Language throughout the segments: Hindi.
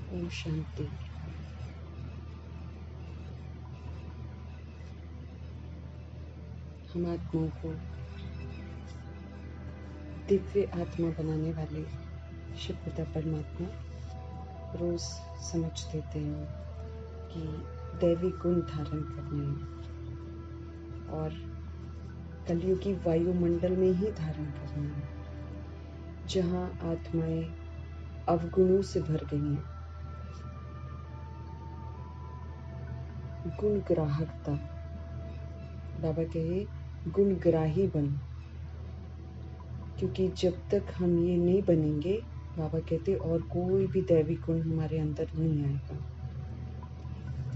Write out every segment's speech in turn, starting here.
ओम शांति। हम आत्माओं को दिव्य आत्मा बनाने वाले शिव पिता परमात्मा रोज समझ देते हैं कि दैवी गुण धारण करने और कलयुगी वायुमंडल में ही धारण करने हैं, जहाँ आत्माएं अवगुणों से भर गई हैं। गुण ग्राहकता, बाबा कहे गुणग्राही बन, क्योंकि जब तक हम ये नहीं बनेंगे, बाबा कहते और कोई भी दैवी गुण हमारे अंदर नहीं आएगा।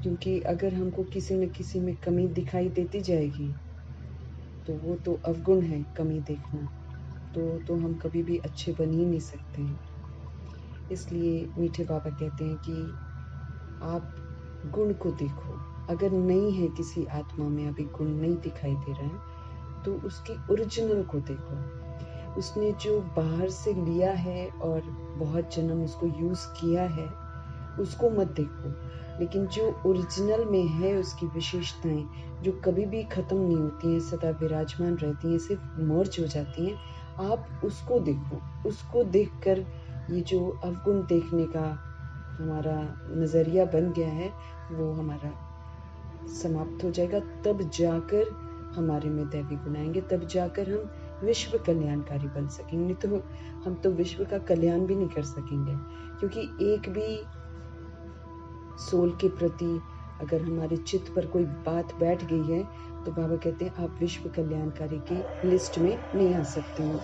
क्योंकि अगर हमको किसी न किसी में कमी दिखाई देती जाएगी तो वो तो अवगुण है। कमी देखना तो हम कभी भी अच्छे बन ही नहीं सकते हैं। इसलिए मीठे बाबा कहते हैं कि आप गुण को देखो। अगर नहीं है किसी आत्मा में अभी गुण नहीं दिखाई दे रहा है तो उसकी ओरिजिनल को देखो। उसने जो बाहर से लिया है और बहुत जन्म उसको यूज किया है उसको मत देखो, लेकिन जो ओरिजिनल में है उसकी विशेषताएं जो कभी भी खत्म नहीं होती हैं, सदा विराजमान रहती हैं, सिर्फ मर्ज हो जाती हैं, आप उसको देखो। उसको देखकर ये जो अवगुण देखने का हमारा नजरिया बन गया है वो हमारा समाप्त हो जाएगा। तब जाकर हमारे में दैवी गुण आएंगे, तब जाकर हम विश्व कल्याणकारी बन सकेंगे। तो हम तो विश्व का कल्याण भी नहीं कर सकेंगे, क्योंकि एक भी सोल के प्रति अगर हमारे चित्त पर कोई बात बैठ गई है तो बाबा कहते हैं आप विश्व कल्याणकारी की लिस्ट में नहीं आ सकते हो।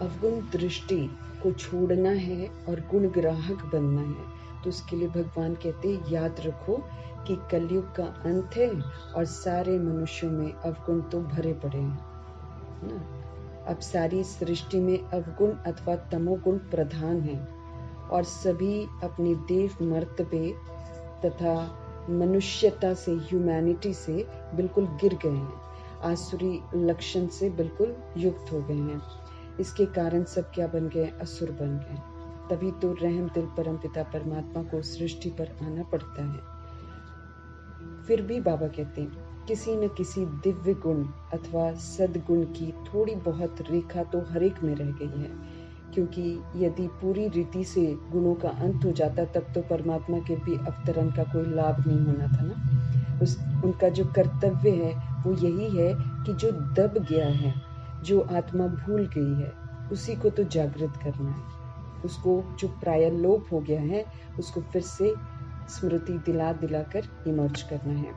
अवगुण दृष्टि को छोड़ना है और गुण ग्राहक बनना है, तो उसके लिए भगवान कहते हैं याद रखो कि कलयुग का अंत है और सारे मनुष्यों में अवगुण तो भरे पड़े हैं ना। अब सारी सृष्टि में अवगुण अथवा तमोगुण प्रधान है और सभी अपनी देव मर्तबे तथा मनुष्यता से, ह्यूमैनिटी से बिल्कुल गिर गए हैं, आसुरी लक्षण से बिल्कुल युक्त हो गए हैं। इसके कारण सब क्या बन गए? असुर बन गए। तभी तो रहम दिल परमपिता परमात्मा को सृष्टि पर आना पड़ता है। फिर भी बाबा कहते हैं किसी न किसी दिव्य गुण अथवा सद्गुण की थोड़ी बहुत रेखा तो हर एक में रह गई है, क्योंकि यदि पूरी रीति से गुणों का अंत हो जाता तब तो परमात्मा के भी अवतरण का कोई लाभ नहीं होना था ना। उनका जो कर्तव्य है वो यही है कि जो दब गया है, जो आत्मा भूल गई है, उसी को तो जागृत करना है। उसको जो प्राय लोप हो गया है उसको फिर से स्मृति दिलाकर इमर्ज करना है।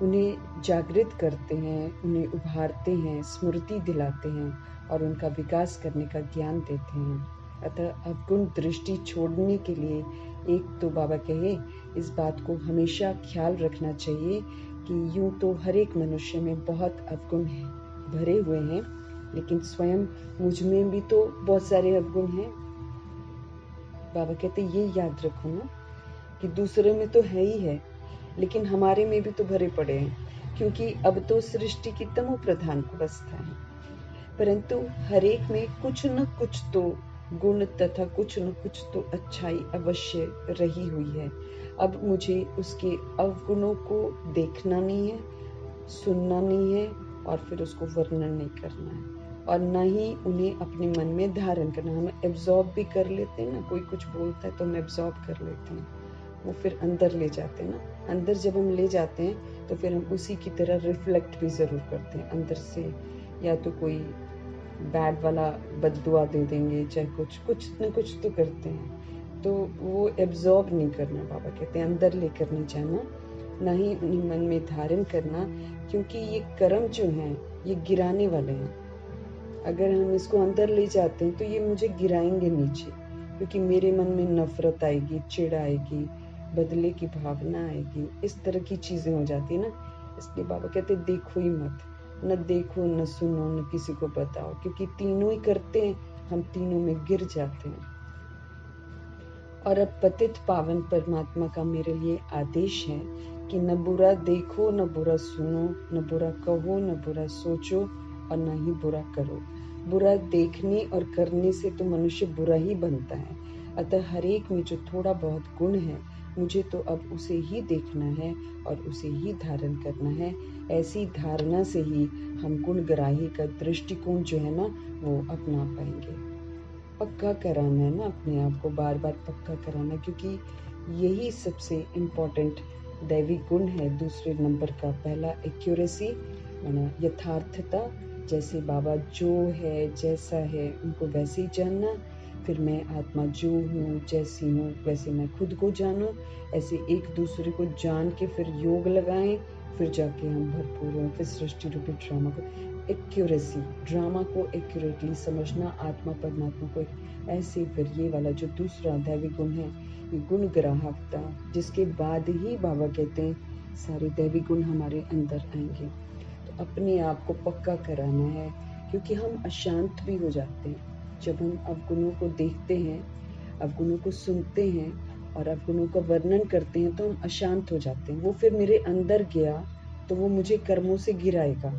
उन्हें जागृत करते हैं, उन्हें उभारते हैं, स्मृति दिलाते हैं और उनका विकास करने का ज्ञान देते हैं। अतः अवगुण दृष्टि छोड़ने के लिए एक तो बाबा कहे इस बात को हमेशा ख्याल रखना चाहिए कि यूं तो हर एक मनुष्य में बहुत अवगुण भरे हुए हैं, लेकिन स्वयं मुझ में भी तो बहुत सारे अवगुण हैं। बाबा कहते ये याद रखो ना कि दूसरे में तो है ही है, लेकिन हमारे में भी तो भरे पड़े हैं, क्योंकि अब तो सृष्टि की तमो प्रधान अवस्था है। परंतु हर एक में कुछ न कुछ तो गुण तथा कुछ न कुछ तो अच्छाई अवश्य रही हुई है। अब मुझे उसके अवगुणों को देखना नहीं है, सुनना नहीं है और फिर उसको वर्णन नहीं करना है, और न ही उन्हें अपने मन में धारण करना। हम एब्जॉर्ब भी कर लेते हैं ना, कोई कुछ बोलता है तो हम एब्जॉर्ब कर लेते हैं, वो फिर अंदर ले जाते हैं ना। अंदर जब हम ले जाते हैं तो फिर हम उसी की तरह रिफ्लेक्ट भी ज़रूर करते हैं अंदर से, या तो कोई बैड वाला बद्दुआ दे देंगे, चाहे कुछ न कुछ तो करते हैं। तो वो एब्जॉर्ब नहीं करना, बाबा कहते हैं अंदर लेकर नहीं जाना, ना ही उन्हें मन में धारण करना, क्योंकि ये कर्म जो हैं ये गिराने वाले हैं। अगर हम इसको अंदर ले जाते हैं तो ये मुझे गिराएंगे नीचे, क्योंकि मेरे मन में नफरत आएगी, चिढ़ आएगी, बदले की भावना आएगी, इस तरह की चीजें हो जाती है ना। इसलिए बाबा कहते देखो ही मत, न देखो न सुनो न किसी को बताओ, क्योंकि तीनों ही करते हैं, हम तीनों में गिर जाते हैं। और अब पतित पावन परमात्मा का मेरे लिए आदेश है कि न बुरा देखो, न बुरा सुनो, न बुरा कहो, न बुरा सोचो और न ही बुरा करो। बुरा देखने और करने से तो मनुष्य बुरा ही बनता है। अतः हर एक में जो थोड़ा बहुत गुण है, मुझे तो अब उसे ही देखना है और उसे ही धारण करना है। ऐसी धारणा से ही हम गुणग्राही का दृष्टिकोण जो है ना, वो अपना पाएंगे। पक्का कराना है ना अपने आप को, बार बार पक्का कराना, क्योंकि यही सबसे इम्पोर्टेंट दैविक गुण है। दूसरे नंबर का पहला एक्यूरेसी, यथार्थता। जैसे बाबा जो है, जैसा है, उनको वैसे ही जानना। फिर मैं आत्मा जो हूँ, जैसी हूँ, वैसे मैं खुद को जानूं। ऐसे एक दूसरे को जान के फिर योग लगाएं, फिर जाके हम भरपूर हों। फिर सृष्टि रूपी ड्रामा को एक्यूरेसी, ड्रामा को एक्यूरेटली समझना, आत्मा परमात्मा को ऐसे। फिर ये वाला जो दूसरा दैविक गुण है, ये गुण ग्राहकता, जिसके बाद ही बाबा कहते हैं सारे दैविक गुण हमारे अंदर आएंगे। तो अपने आप को पक्का कराना है, क्योंकि हम अशांत भी हो जाते हैं जब हम अवगुणों को देखते हैं, अवगुणों को सुनते हैं और अवगुणों का वर्णन करते हैं, तो हम अशांत हो जाते हैं। वो फिर मेरे अंदर गया तो वो मुझे कर्मों से गिराएगा,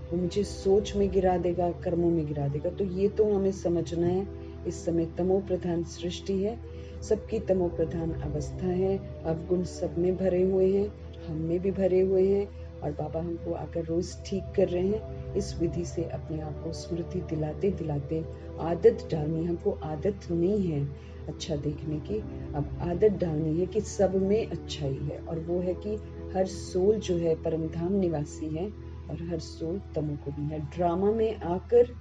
वो मुझे सोच में गिरा देगा, कर्मों में गिरा देगा। तो ये तो हमें समझना है, इस समय तमो प्रधान सृष्टि है, सबकी तमो प्रधान अवस्था है, अवगुण सब में भरे हुए हैं, हम में भी भरे हुए हैं, और बाबा हमको आकर रोज ठीक कर रहे हैं। इस विधि से अपने आप को स्मृति दिलाते दिलाते आदत डालनी, हमको आदत नहीं है अच्छा देखने की, अब आदत डालनी है कि सब में अच्छाई है, और वो है कि हर सोल जो है परमधाम निवासी है और हर सोल तमोगुणी है। ड्रामा में आकर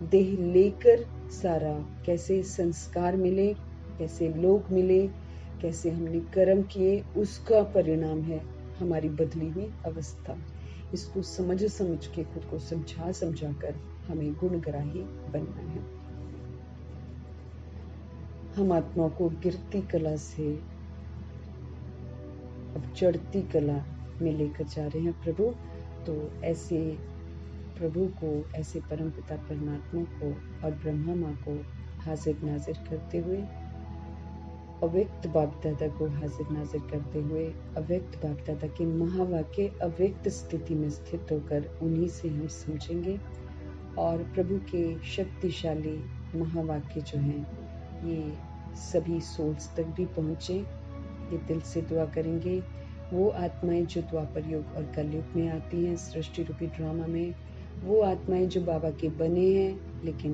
देह लेकर सारा कैसे संस्कार मिले, कैसे लोग मिले, कैसे हमने कर्म किए, उसका परिणाम है हमारी बदली हुई अवस्था। इसको समझ समझ के, खुद को समझा समझा कर हमें गुणग्राही बनना है। हम आत्मा को गिरती कला से अब चढ़ती कला में लेकर जा रहे हैं प्रभु। तो ऐसे प्रभु को, ऐसे परमपिता परमात्मा को और ब्रह्मा माँ को हाजिर नाजिर करते हुए, अव्यक्त बाप दादा को हाजिर नाजिर करते हुए, अव्यक्त बाप दादा के महावाक्य अव्यक्त स्थिति में स्थित होकर उन्हीं से हम समझेंगे, और प्रभु के शक्तिशाली महावाक्य जो हैं ये सभी सोल्स तक भी पहुँचे, ये दिल से दुआ करेंगे। वो आत्माएं जो द्वापर युग और कलयुग में आती हैं सृष्टि रूपी ड्रामा में, वो आत्माएं जो बाबा के बने हैं लेकिन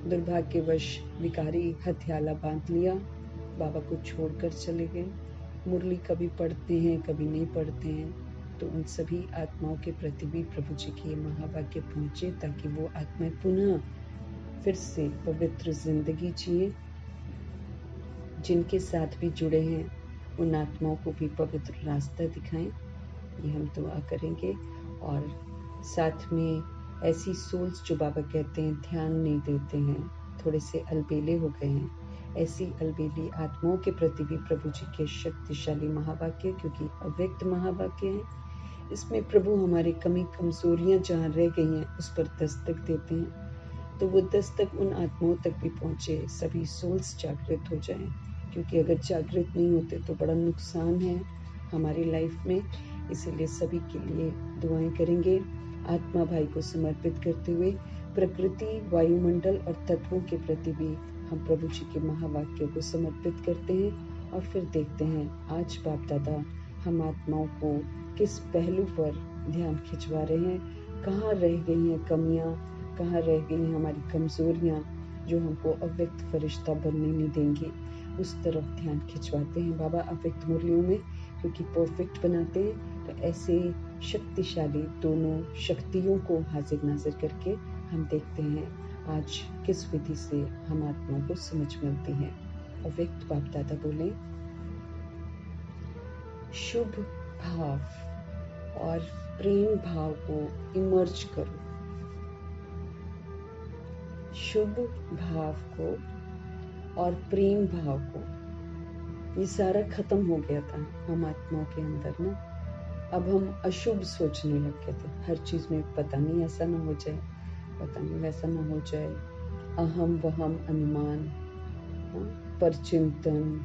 दुर्भाग्यवश विकारी हथियाला बांध लिया, बाबा को छोड़कर चले गए। मुरली कभी पढ़ते हैं, कभी नहीं पढ़ते हैं। तो उन सभी आत्माओं के प्रति भी प्रभु जी की ये महावाक्य पहुंचे, ताकि वो आत्माएं पुनः फिर से पवित्र जिंदगी जिए। जिनके साथ भी जुड़े हैं उन आत्माओं को भी पवित्र रास्ता दिखाएं, ये हम दुआ करेंगे। और साथ में ऐसी सोल्स जो बाबा कहते हैं ध्यान नहीं देते हैं, थोड़े से अलबेले हो गए हैं, ऐसी अलबेली आत्माओं के प्रति भी प्रभु जी के शक्तिशाली महावाक्य, क्योंकि अव्यक्त महावाक्य है, इसमें प्रभु हमारी कमी कमजोरियां जहाँ रह गई हैं उस पर दस्तक देते हैं। तो वो दस्तक उन आत्माओं तक भी पहुँचे, सभी सोल्स जागृत हो जाएं, क्योंकि अगर जागृत नहीं होते तो बड़ा नुकसान है हमारी लाइफ में। इसीलिए सभी के लिए दुआएं करेंगे, आत्मा भाई को समर्पित करते हुए प्रकृति, वायुमंडल और तत्वों के प्रति भी हम प्रभु जी के महावाक्यों को समर्पित करते हैं। और फिर देखते हैं आज बाप दादा हम आत्माओं को किस पहलू पर ध्यान खिंचवा रहे हैं, कहाँ रह गई हैं कमियाँ, कहाँ रह गई हैं हमारी कमजोरियाँ जो हमको अव्यक्त फरिश्ता बनने नहीं देंगी, उस तरफ ध्यान खिंचवाते हैं बाबा अव्यक्त मुरलियों में, क्योंकि परफेक्ट बनाते हैं। तो ऐसे शक्तिशाली दोनों शक्तियों को हाजिर नाजिर करके हम देखते हैं आज किस विधि से हम आत्मा को समझ मिलती है। अव्यक्त बाप दादा बोले, शुभ भाव और प्रेम भाव को इमर्ज करो। शुभ भाव को और प्रेम भाव को, ये सारा खत्म हो गया था हम आत्माओं के अंदर ना। अब हम अशुभ सोचने लग गए थे, हर चीज में पता नहीं ऐसा ना हो जाए, पता नहीं वैसा ना हो जाए, अहम वहम अनुमान, परचिंतन,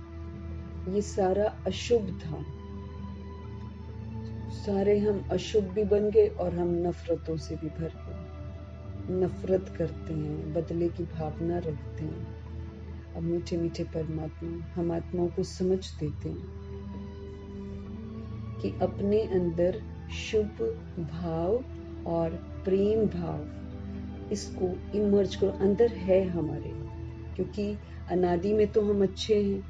ये सारा अशुभ था। सारे हम अशुभ भी बन गए और हम नफरतों से भी भर गए, नफरत करते हैं, बदले की भावना रखते हैं। अब मीठे मीठे परमात्मा हम आत्माओं को समझ देते हैं कि अपने अंदर शुभ भाव और प्रेम भाव इसको इमर्ज करो, अंदर है हमारे। क्योंकि अनादि में तो हम अच्छे हैं,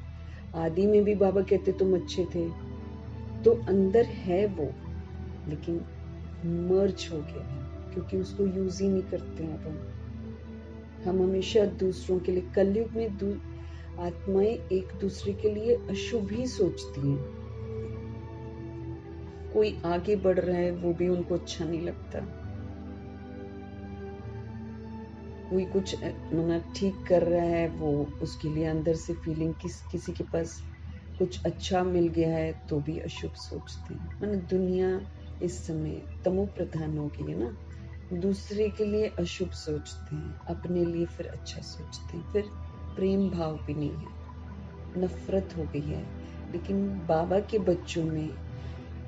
आदि में भी बाबा कहते तुम अच्छे थे, तो अंदर है वो, लेकिन मर्ज हो गया है क्योंकि उसको यूज ही नहीं करते हैं। अब हम हमेशा दूसरों के लिए, कलयुग में आत्माएं एक दूसरे के लिए अशुभ ही सोचती हैं। कोई आगे बढ़ रहा है वो भी उनको अच्छा नहीं लगता, कोई कुछ मतलब ठीक कर रहा है वो उसके लिए अंदर से फीलिंग किसी के पास कुछ अच्छा मिल गया है तो भी अशुभ सोचते हैं। मतलब दुनिया इस समय तमो प्रधान हो गई है ना, दूसरे के लिए अशुभ सोचते हैं, अपने लिए फिर अच्छा सोचते हैं, फिर प्रेम भाव भी नहीं है, नफरत हो गई है। लेकिन बाबा के बच्चों में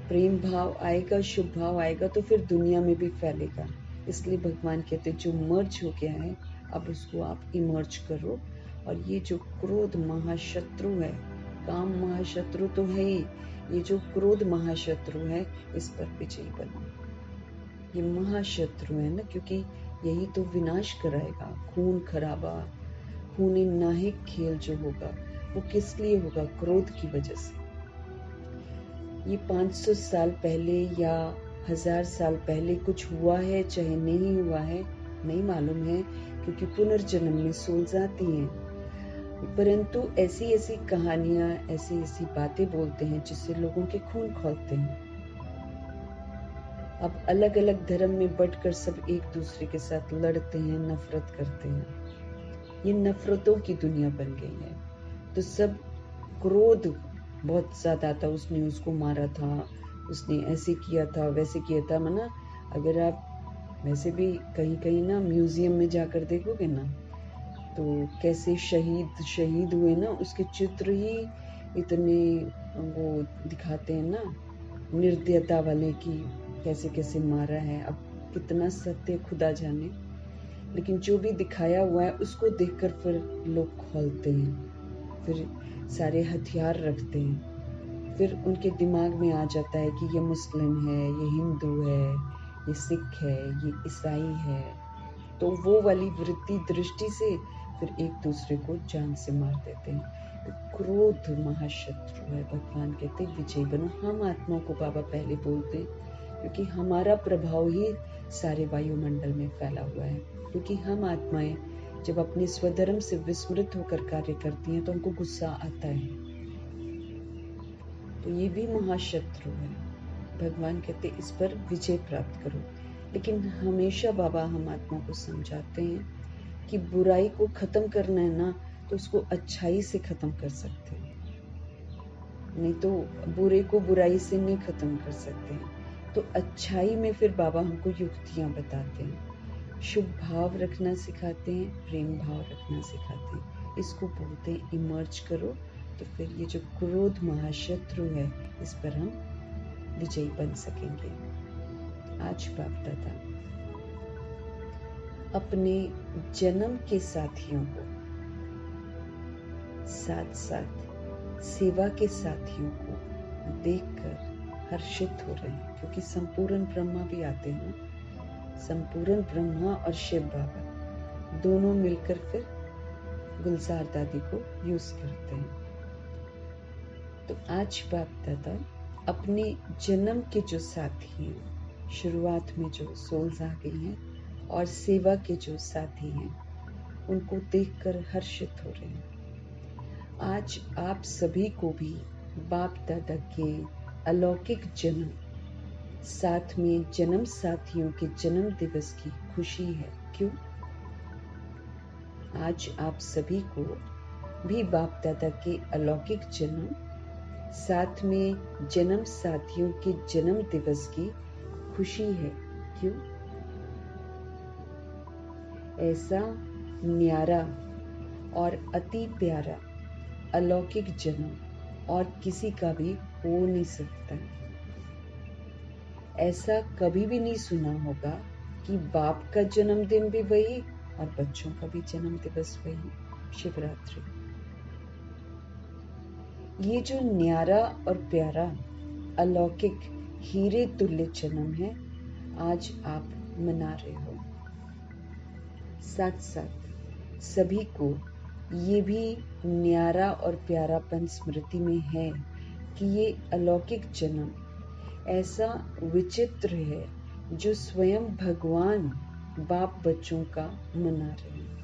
प्रेम भाव आएगा, शुभ भाव आएगा तो फिर दुनिया में भी फैलेगा। इसलिए भगवान कहते जो मर्ज हो गया है अब उसको आप इमर्ज करो। और ये जो क्रोध महाशत्रु है, काम महाशत्रु तो है ही, ये जो क्रोध महाशत्रु है इस पर विजयी बनो। ये महाशत्रु है ना, क्योंकि यही तो विनाश कराएगा। खून खराबा, खूनी नाहिक खेल जो होगा वो किस लिए होगा? क्रोध की वजह से। ये 500 साल पहले या 1000 साल पहले कुछ हुआ है चाहे नहीं हुआ है नहीं मालूम है, क्योंकि पुनर्जन्म में सोल्स आती हैं, परंतु ऐसी ऐसी कहानियां, ऐसी ऐसी बातें बोलते हैं जिससे लोगों के खून खौलते हैं। अब अलग अलग धर्म में बंटकर सब एक दूसरे के साथ लड़ते हैं, नफरत करते हैं। ये नफरतों की दुनिया बन गई है। तो सब क्रोध बहुत ज्यादा था, उसने उसको मारा था, उसने ऐसे किया था, वैसे किया था। मना अगर आप वैसे भी कहीं कहीं ना म्यूजियम में जाकर देखोगे ना, तो कैसे शहीद हुए ना, उसके चित्र ही इतने वो दिखाते हैं ना, निर्दयता वाले की कैसे कैसे मारा है। अब कितना सत्य खुदा जाने, लेकिन जो भी दिखाया हुआ है उसको देखकर फिर लोग खौलते हैं, फिर सारे हथियार रखते हैं। फिर उनके दिमाग में आ जाता है कि ये मुस्लिम है, ये हिंदू है, ये सिख है, ये ईसाई है। तो वो वाली वृत्ति दृष्टि से फिर एक दूसरे को जान से मार देते हैं। तो क्रोध महाशत्रु है। भगवान कहते विजयी बनो। हम आत्माओं को बाबा पहले बोलते हैं, क्योंकि हमारा प्रभाव ही सारे वायुमंडल में फैला हुआ है। क्योंकि हम आत्माएं जब अपने स्वधर्म से विस्मृत होकर कार्य करती हैं तो उनको गुस्सा आता है। तो ये भी महाशत्रु है। भगवान कहते इस पर विजय प्राप्त करो। लेकिन हमेशा बाबा हम आत्मा को समझाते हैं कि बुराई को खत्म करना है ना, तो उसको अच्छाई से खत्म कर सकते हैं, नहीं तो बुरे को बुराई से नहीं खत्म कर सकते हैं। तो अच्छाई में फिर बाबा हमको युक्तियां बताते हैं, शुभ भाव रखना सिखाते हैं, प्रेम भाव रखना सिखाते हैं। इसको बोलते हैं इमर्ज करो। तो फिर ये जो क्रोध महाशत्रु है इस पर हम विजयी बन सकेंगे। आज बाप दादा अपने जन्म के साथियों को साथ साथ सेवा के साथियों को देखकर हर्षित हो रहे हैं, क्योंकि संपूर्ण ब्रह्मा भी आते हैं। संपूर्ण ब्रह्मा और शिव बाबा दोनों मिलकर फिर गुलजार दादी को यूज करते हैं। तो आज बाप दादा अपने जन्म के जो साथी हैं, शुरुआत में जो सोल्स आ गई हैं, और सेवा के जो साथी हैं उनको देखकर हर्षित हो रहे हैं। आज आप सभी को भी बाप दादा के अलौकिक जन्म, साथ में जन्म साथियों के जन्म दिवस की खुशी है। क्यों? आज आप सभी को भी बाप दादा के अलौकिक जन्म, साथ में जन्म साथियों के जन्म दिवस की खुशी है। क्यों? ऐसा न्यारा और अति प्यारा अलौकिक जन्म और किसी का भी हो नहीं सकता। ऐसा कभी भी नहीं सुना होगा कि बाप का जन्मदिन भी वही और बच्चों का भी जन्म दिवस वही, शिवरात्रि। ये जो न्यारा और प्यारा अलौकिक हीरे तुल्य जन्म है, आज आप मना रहे हो। साथ साथ सभी को ये भी न्यारा और प्यारापन स्मृति में है कि ये अलौकिक जन्म ऐसा विचित्र है जो स्वयं भगवान बाप बच्चों का मना रहे हैं।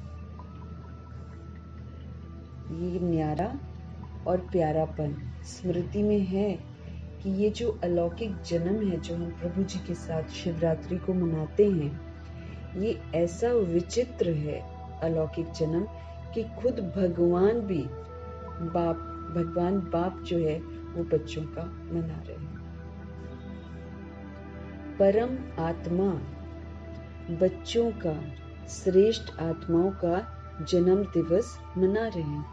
ये न्यारा और प्यारापन स्मृति में है कि ये जो अलौकिक जन्म है जो हम प्रभु जी के साथ शिवरात्रि को मनाते हैं, ये ऐसा विचित्र है अलौकिक जन्म कि खुद भगवान भी भगवान बाप जो है वो बच्चों का मना रहे हैं। परम आत्मा बच्चों का, श्रेष्ठ आत्माओं का जन्म दिवस मना रहे हैं।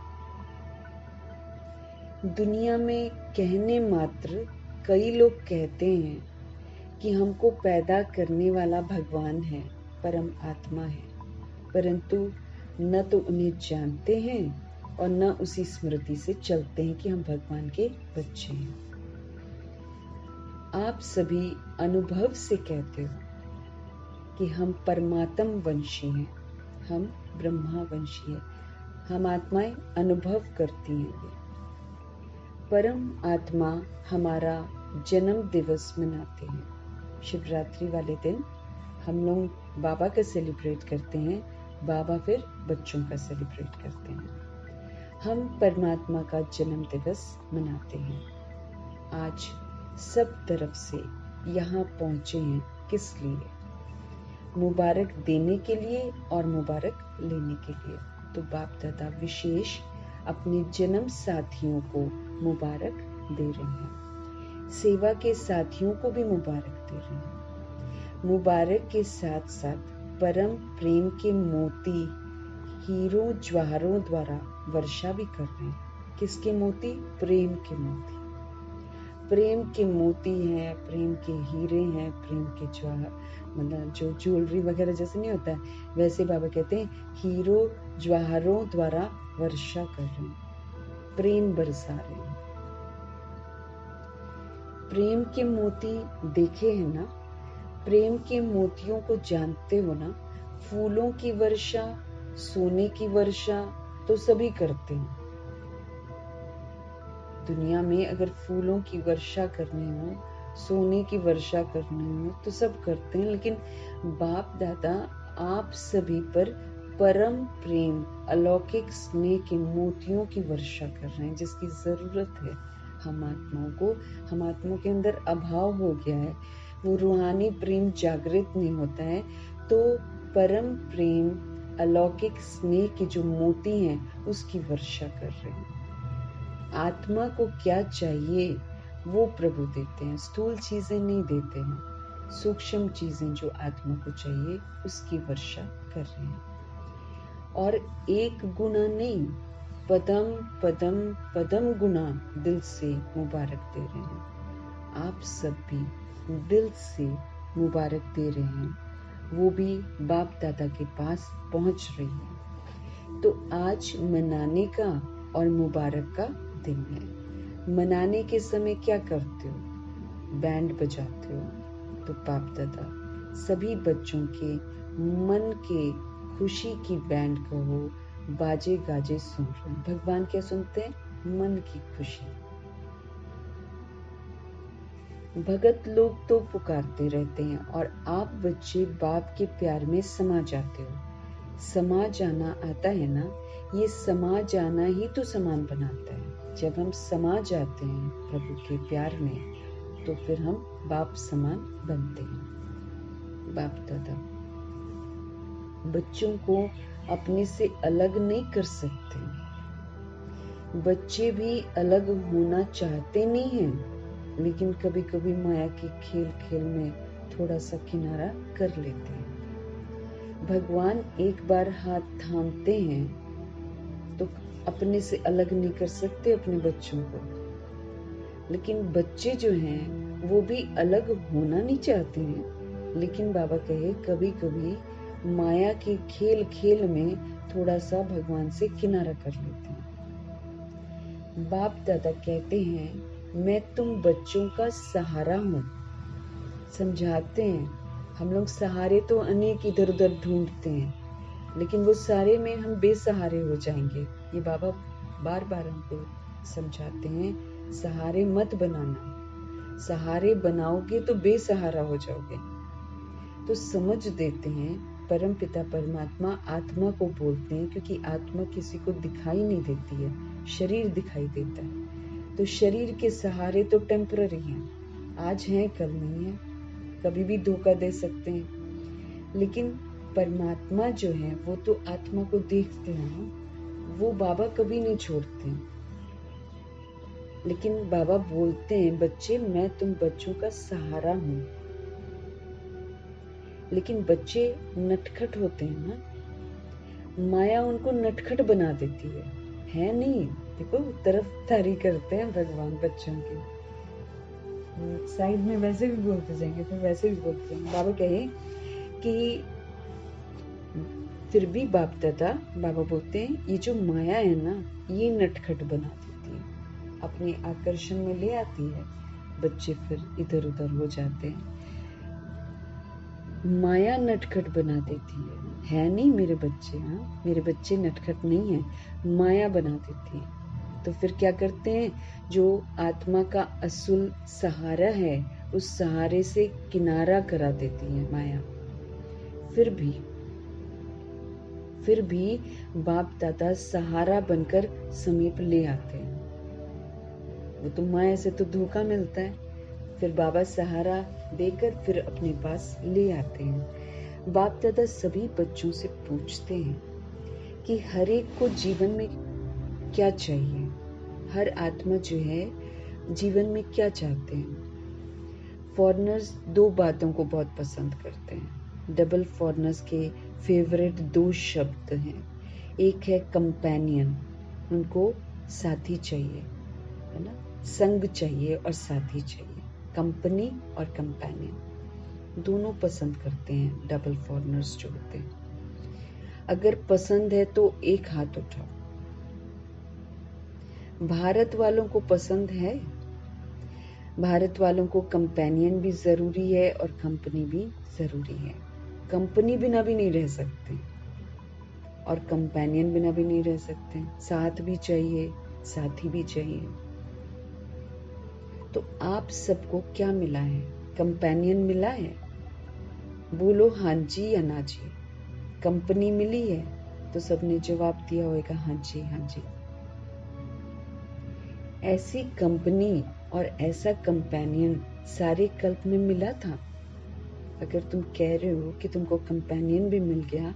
दुनिया में कहने मात्र कई लोग कहते हैं कि हमको पैदा करने वाला भगवान है, परम आत्मा है, परंतु न तो उन्हें जानते हैं और न उसी स्मृति से चलते हैं कि हम भगवान के बच्चे हैं। आप सभी अनुभव से कहते हो कि हम परमात्म वंशी हैं, हम ब्रह्मा वंशी हैं, हम आत्माएं अनुभव करती हैं। परम आत्मा हमारा जन्म दिवस मनाते हैं। शिवरात्रि वाले दिन हम लोग बाबा का सेलिब्रेट करते हैं, बाबा फिर बच्चों का सेलिब्रेट करते हैं। हम परमात्मा का जन्म दिवस मनाते हैं। आज सब तरफ से यहाँ पहुँचे हैं किस लिए? मुबारक देने के लिए और मुबारक लेने के लिए। तो बाप दादा विशेष अपने जन्म साथियों को मुबारक दे रहे हैं, सेवा के साथियों को भी मुबारक दे रहे हैं। मुबारक के साथ साथ परम प्रेम के मोती हीरों ज्वाहरों द्वारा वर्षा भी कर रहे हैं। किसके मोती? प्रेम के मोती। प्रेम के मोती हैं, प्रेम के हीरे हैं, प्रेम के ज्वाहर, मतलब जो ज्वेलरी वगैरह जैसे नहीं होता है, वैसे बाबा कहते हैं हीरो ज्वाहरों द्वारा वर्षा कर रहे हैं, प्रेम बरसा रहे हैं। प्रेम के मोती देखे हैं ना? प्रेम के मोतियों को जानते हो ना? फूलों की वर्षा, सोने की वर्षा तो सभी करते हैं। दुनिया में अगर फूलों की वर्षा करनी हो, सोने की वर्षा करनी हो तो सब करते हैं, लेकिन बाप दादा आप सभी पर परम प्रेम, अलौकिक स्नेह के मोतियों की वर्षा कर रहे हैं, जिसकी जरूरत है हम आत्माओं को। हम आत्माओं के अंदर अभाव हो गया है, वो रूहानी प्रेम जागृत नहीं होता है, तो परम प्रेम, अलौकिक स्नेह के जो मोती हैं उसकी वर्षा कर रहे हैं। आत्मा को क्या चाहिए वो प्रभु देते हैं, स्थूल चीजें नहीं देते हैं। सूक्ष्म चीजें जो आत्मा को चाहिए उसकी वर्षा कर रहे हैं। और एक गुना नहीं, पदम पदम पदम गुना दिल से मुबारक दे रहे हैं। आप सब भी दिल से मुबारक दे रहे हैं, वो भी बाप दादा के पास पहुंच रही है। तो आज मनाने का और मुबारक का दिन है। मनाने के समय क्या करते हो? बैंड बजाते हो। तो बाप दादा सभी बच्चों के मन के खुशी की बैंड कहो, बाजे गाजे सुन रहे हैं। भगवान क्या सुनते हैं? मन की खुशी। भगत लोग तो पुकारते रहते हैं और आप बच्चे बाप के प्यार में समा जाते हो। समा जाना आता है ना, ये समा जाना ही तो समान बनाता है। जब हम समा जाते हैं प्रभु के प्यार में तो फिर हम बाप समान बनते हैं। बाप दादा बच्चों को अपने से अलग नहीं कर सकते। बच्चे भी अलग होना चाहते नहीं हैं, लेकिन कभी कभी माया के खेल खेल में थोड़ा सा किनारा कर लेते हैं। भगवान एक बार हाथ थामते हैं तो अपने से अलग नहीं कर सकते अपने बच्चों को, लेकिन बच्चे जो हैं वो भी अलग होना नहीं चाहते हैं। लेकिन बाबा कहे कभी कभी माया के खेल खेल में थोड़ा सा भगवान से किनारा कर लेते हैं। बाप दादा कहते हैं मैं तुम बच्चों का सहारा हूँ। समझाते हैं हम लोग सहारे तो अनेक इधर उधर ढूंढते हैं, लेकिन वो सारे में हम बेसहारे हो जाएंगे। ये बाबा बार बार हमको समझाते हैं, सहारे मत बनाना, सहारे बनाओगे तो बेसहारा हो जाओगे। तो समझ देते हैं परम पिता परमात्मा आत्मा को बोलते हैं, क्योंकि आत्मा किसी को दिखाई नहीं देती है, शरीर दिखाई देता है। तो शरीर के सहारे तो टेम्पररी हैं, आज हैं कल नहीं है, कभी भी धोखा दे सकते हैं। लेकिन परमात्मा जो है वो तो आत्मा को देखते हैं ना, वो बाबा कभी नहीं छोड़ते। लेकिन बाबा बोलते हैं बच्चे मैं तुम बच्चों का सहारा हूं। लेकिन बच्चे नटखट होते हैं ना, माया उनको नटखट बना देती है नहीं। देखो तरफदारी करते हैं भगवान बच्चों की, साइड में वैसे भी बोलते जाएंगे फिर वैसे भी बोलते हैं। बाबा कहे कि फिर भी बाप दादा बाबा बोलते हैं ये जो माया है ना, ये नटखट बना देती है, अपने आकर्षण में ले आती है, बच्चे फिर इधर उधर हो जाते हैं। माया नटखट बना देती है नहीं मेरे बच्चे, हाँ मेरे बच्चे नटखट नहीं है, माया बना देती है। तो फिर क्या करते हैं, जो आत्मा का असुल सहारा है उस सहारे से किनारा करा देती है माया। फिर भी बाप दादा सहारा बनकर समीप ले आते हैं। वो तो माया से तो धोखा मिलता है, फिर बाबा सहारा देकर फिर अपने पास ले आते हैं। बाप दादा सभी बच्चों से पूछते हैं कि हर एक को जीवन में क्या चाहिए, हर आत्मा जो है जीवन में क्या चाहते हैं। फॉरेनर्स दो बातों को बहुत पसंद करते हैं, डबल फॉरेनर्स के फेवरेट दो शब्द हैं, एक है कंपेनियन, उनको साथी चाहिए, है ना, संग चाहिए और साथी चाहिए, कंपनी और कंपेनियन दोनों पसंद करते हैं डबल फॉरेनर्स जो होते हैं। अगर पसंद है तो एक हाथ उठाओ। भारत वालों को पसंद है, भारत वालों को कंपेनियन भी जरूरी है और कंपनी भी जरूरी है। कंपनी बिना भी नहीं रह सकते और कंपेनियन बिना भी नहीं रह सकते, साथ भी चाहिए, साथी भी चाहिए। तो आप सबको क्या मिला है, कंपेनियन मिला है? बोलो हाँ जी या ना जी। कंपनी मिली है तो सबने जवाब दिया होगा हाँ जी हाँ जी। ऐसी कंपनी और ऐसा कंपेनियन सारे कल्प में मिला था। अगर तुम कह रहे हो कि तुमको कंपेनियन भी मिल गया,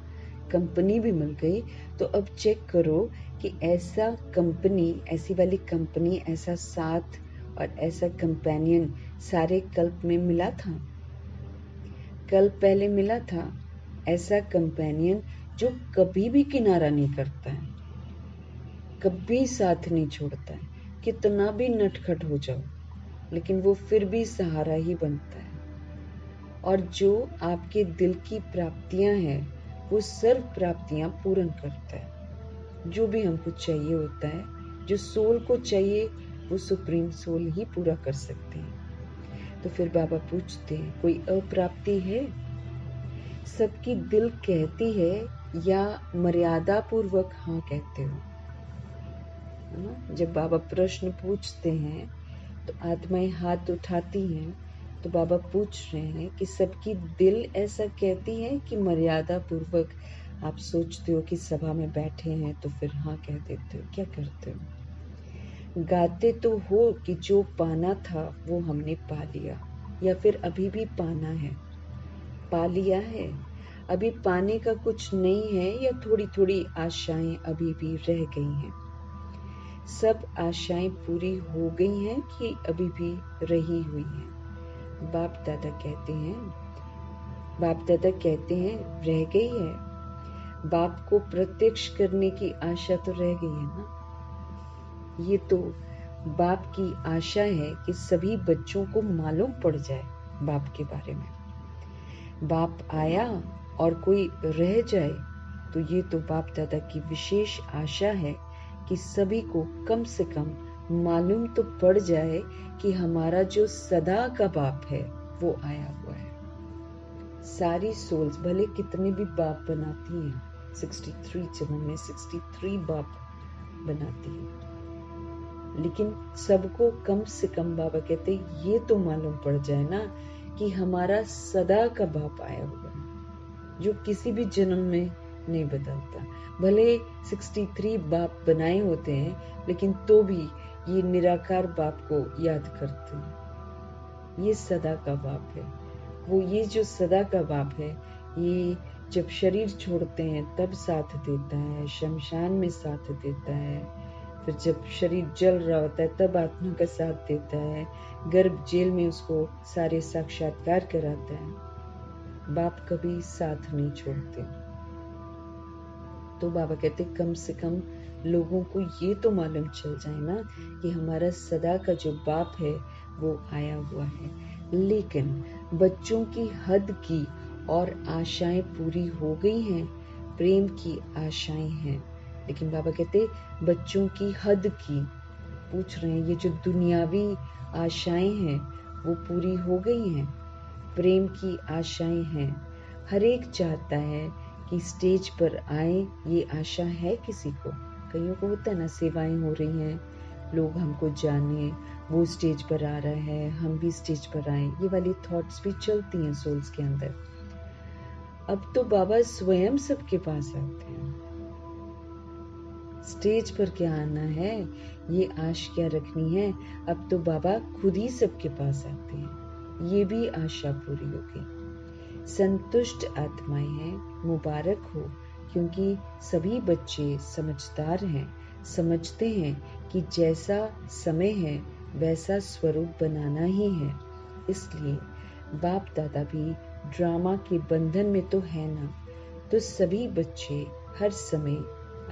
कंपनी भी मिल गई, तो अब चेक करो कि ऐसा कंपनी, ऐसी वाली कंपनी, ऐसा साथ और ऐसा कंपेनियन सारे कल्प में मिला था? कल्प पहले मिला था ऐसा कंपेनियन जो कभी भी किनारा नहीं करता है, कभी साथ नहीं छोड़ता है, कितना भी नटखट हो जाओ लेकिन वो फिर भी सहारा ही बनता है। और जो आपके दिल की प्राप्तियां हैं वो सर्व प्राप्तियां पूर्ण करता है। जो भी हमको चाहिए होता है, जो सोल को चाहिए वो सुप्रीम सोल ही पूरा कर सकते हैं। तो फिर बाबा पूछते हैं कोई अप्राप्ति है? सबकी दिल कहती है या मर्यादा पूर्वक हाँ कहते हो? जब बाबा प्रश्न पूछते हैं तो आत्माएं हाथ उठाती हैं, तो बाबा पूछ रहे हैं कि सबकी दिल ऐसा कहती है कि मर्यादा पूर्वक आप सोचते हो कि सभा में बैठे हैं तो फिर हाँ कह देते हो? क्या करते हो? गाते तो हो कि जो पाना था वो हमने पा लिया, या फिर अभी भी पाना है? पा लिया है, अभी पाने का कुछ नहीं है, या थोड़ी थोड़ी आशाएं अभी भी रह गई हैं? सब आशाएं पूरी हो गई हैं कि अभी भी रही हुई हैं? बाप दादा कहते हैं रह गई है। बाप को प्रत्यक्ष करने की आशा तो रह गई है ना। ये तो बाप की आशा है कि सभी बच्चों को मालूम पड़ जाए बाप के बारे में। बाप आया और कोई रह जाए तो ये तो बाप दादा की विशेष आशा है कि सभी को कम से कम मालूम तो पड़ जाए कि हमारा जो सदा का बाप है वो आया हुआ है। सारी सोल्स भले कितने भी बाप बनाती हैं, 63 जन्म में 63 बाप बनाती हैं, लेकिन सबको कम से कम बाबा कहते ये तो मालूम पड़ जाए ना कि हमारा सदा का बाप आया हुआ है, जो किसी भी जन्म में नहीं बदलता। भले 63 बाप बनाए होते हैं, लेकिन तो भी ये निराकार बाप को याद करते हैं। ये सदा का बाप है। वो ये जो सदा का बाप है, ये जब शरीर छोड़ते हैं तब साथ देता है, शमशान में साथ देता है, फिर जब शरीर जल रहा होता है तब आत्मा का साथ देता है, गर्भ जेल में उसको सारे साक्षात्कार कराता है। बाप कभी साथ नहीं छोड़ते। तो बाबा कहते कम से कम लोगों को ये तो मालूम चल जाए ना कि हमारा सदा का जो बाप है वो आया हुआ है। लेकिन बच्चों की हद की और आशाएं पूरी हो गई हैं, प्रेम की आशाएं हैं, लेकिन बाबा कहते बच्चों की हद की पूछ रहे हैं, ये जो दुनियावी आशाएं हैं वो पूरी हो गई हैं, प्रेम की आशाएं हैं। हर एक चाहता है कि स्टेज पर आए, ये आशा है किसी को। कईयों को होता है ना, सेवाएं हो रही हैं, लोग हमको जाने, वो स्टेज पर आ रहा है, हम भी स्टेज पर आए, ये वाली थॉट्स भी चलती हैं सोल्स के अंदर। अब तो बाबा स्वयं सबके पास आते हैं। स्टेज पर क्या आना है, ये आश क्या रखनी है, अब तो बाबा खुद ही सबके पास आते हैं। ये भी आशा पूरी हो गई। संतुष्ट आत्माएं हैं, मुबारक हो, क्योंकि सभी बच्चे समझदार हैं, समझते हैं कि जैसा समय है वैसा स्वरूप बनाना ही है। इसलिए बाप दादा भी ड्रामा के बंधन में तो है ना, तो सभी बच्चे हर समय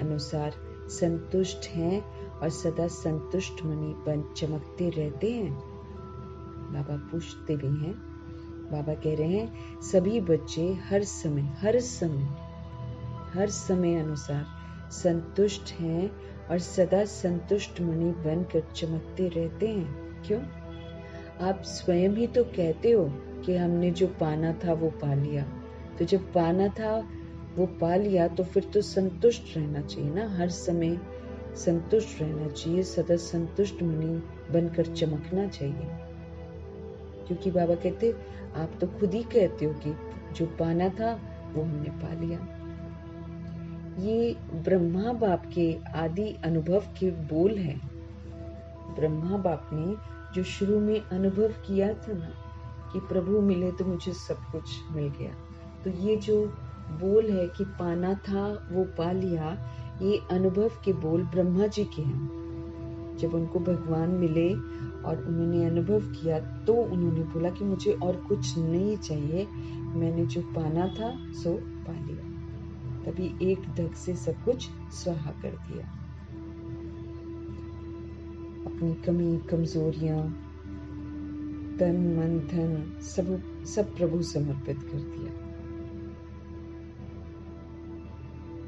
अनुसार संतुष्ट हैं और सदा संतुष्ट मणि बन चमकते रहते हैं। बाबा पूछते भी हैं, बाबा कह रहे हैं सभी बच्चे हर समय अनुसार संतुष्ट हैं और सदा संतुष्ट मणि बनकर चमकते रहते हैं। क्यों? आप स्वयं ही तो कहते हो कि हमने जो पाना था वो पा लिया। तो जब पाना था वो पा लिया तो फिर तो संतुष्ट रहना चाहिए ना, हर समय संतुष्ट रहना चाहिए, सदा संतुष्ट मणि बनकर चमकना चाहिए। क्योंकि बाबा कहते आप तो खुद ही कहते हो कि जो पाना था वो हमने पा लिया। ये ब्रह्मा बाप के आदि अनुभव के बोल हैं। ब्रह्मा बाप ने जो शुरू में अनुभव किया था ना कि प्रभु मिले तो मुझे सब कुछ मिल गया, तो ये जो बोल है कि पाना था वो पा लिया, ये अनुभव के बोल ब्रह्मा जी के हैं। जब उनको भगवान मिले और उन्होंने अनुभव किया तो उन्होंने बोला कि मुझे और कुछ नहीं चाहिए, मैंने जो पाना था सो पा लिया। तभी एक धक से सब कुछ स्वाहा कर दिया, अपनी कमी कमजोरियां, तन मन धन सब प्रभु समर्पित कर दिया।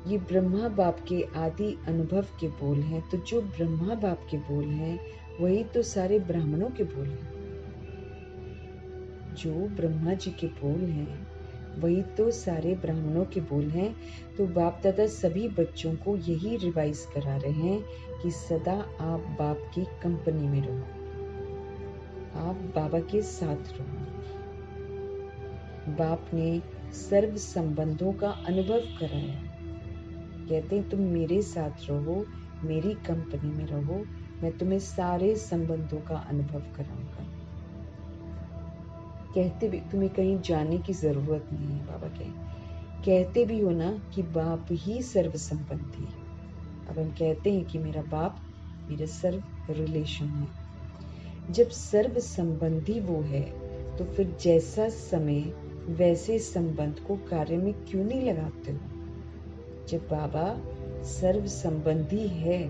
ये ब्रह्मा बाप के आदि अनुभव के बोल हैं। तो जो ब्रह्मा बाप के बोल हैं वही तो सारे ब्राह्मणों के बोल हैं। जो ब्रह्मा जी के बोल हैं वही तो सारे ब्राह्मणों के बोल हैं। तो बाप दादा सभी बच्चों को यही रिवाइज करा रहे हैं कि सदा आप बाप की कंपनी में रहो, आप बाबा के साथ रहो। बाप ने सर्व संबंधों का अनुभव कराया, कहते हैं तुम मेरे साथ रहो, मेरी कंपनी में रहो, मैं तुम्हें सारे संबंधों का अनुभव कराऊंगा। कहते भी तुम्हें कहीं जाने की जरूरत नहीं है। बाबा कहते भी हो ना कि बाप ही सर्व संबंधी। अब हम कहते हैं कि मेरा बाप मेरा सर्व रिलेशन है। जब सर्व संबंधी वो है तो फिर जैसा समय वैसे संबंध को कार्य में क्यों नहीं लगाते हो? जब बाबा सर्व संबंधी है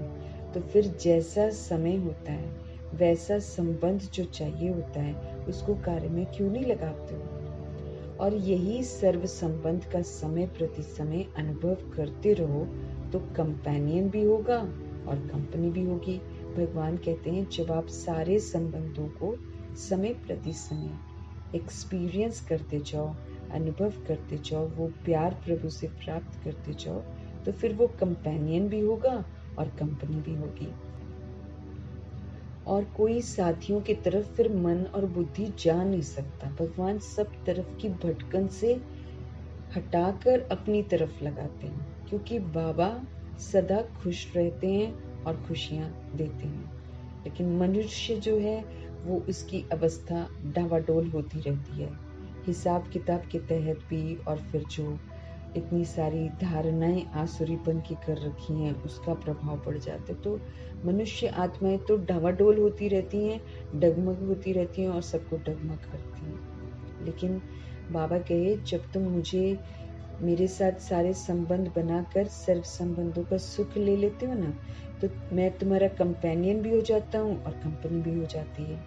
तो फिर जैसा समय होता है वैसा संबंध जो चाहिए होता है उसको कार्य में क्यों नहीं लगाते हो? और यही सर्व संबंध का समय प्रति समय अनुभव करते रहो तो कंपेनियन भी होगा और कंपनी भी होगी। भगवान कहते हैं जब आप सारे संबंधों को समय प्रति समय एक्सपीरियंस करते जाओ, अनुभव करते जाओ, वो प्यार प्रभु से प्राप्त करते जाओ, तो फिर वो कंपेनियन भी होगा और कंपनी भी होगी। और कोई साथियों की तरफ फिर मन और बुद्धि जा नहीं सकता। भगवान सब तरफ की भटकन से हटाकर अपनी तरफ लगाते हैं, क्योंकि बाबा सदा खुश रहते हैं और खुशियाँ देते हैं। लेकिन मनुष्य जो है वो उसकी अवस्था डावाडोल होती रहती है, हिसाब किताब के तहत भी, और फिर जो इतनी सारी धारणाएं आसुरीपन की कर रखी हैं उसका प्रभाव पड़ जाता है। तो मनुष्य आत्माएं तो डावाडोल होती रहती हैं, डगमग होती रहती हैं और सबको डगमग करती हैं। लेकिन बाबा कहे जब तुम मुझे मेरे साथ सारे संबंध बनाकर सर्व संबंधों का सुख ले लेते हो ना, तो मैं तुम्हारा कंपेनियन भी हो जाता हूँ और कंपनी भी हो जाती है।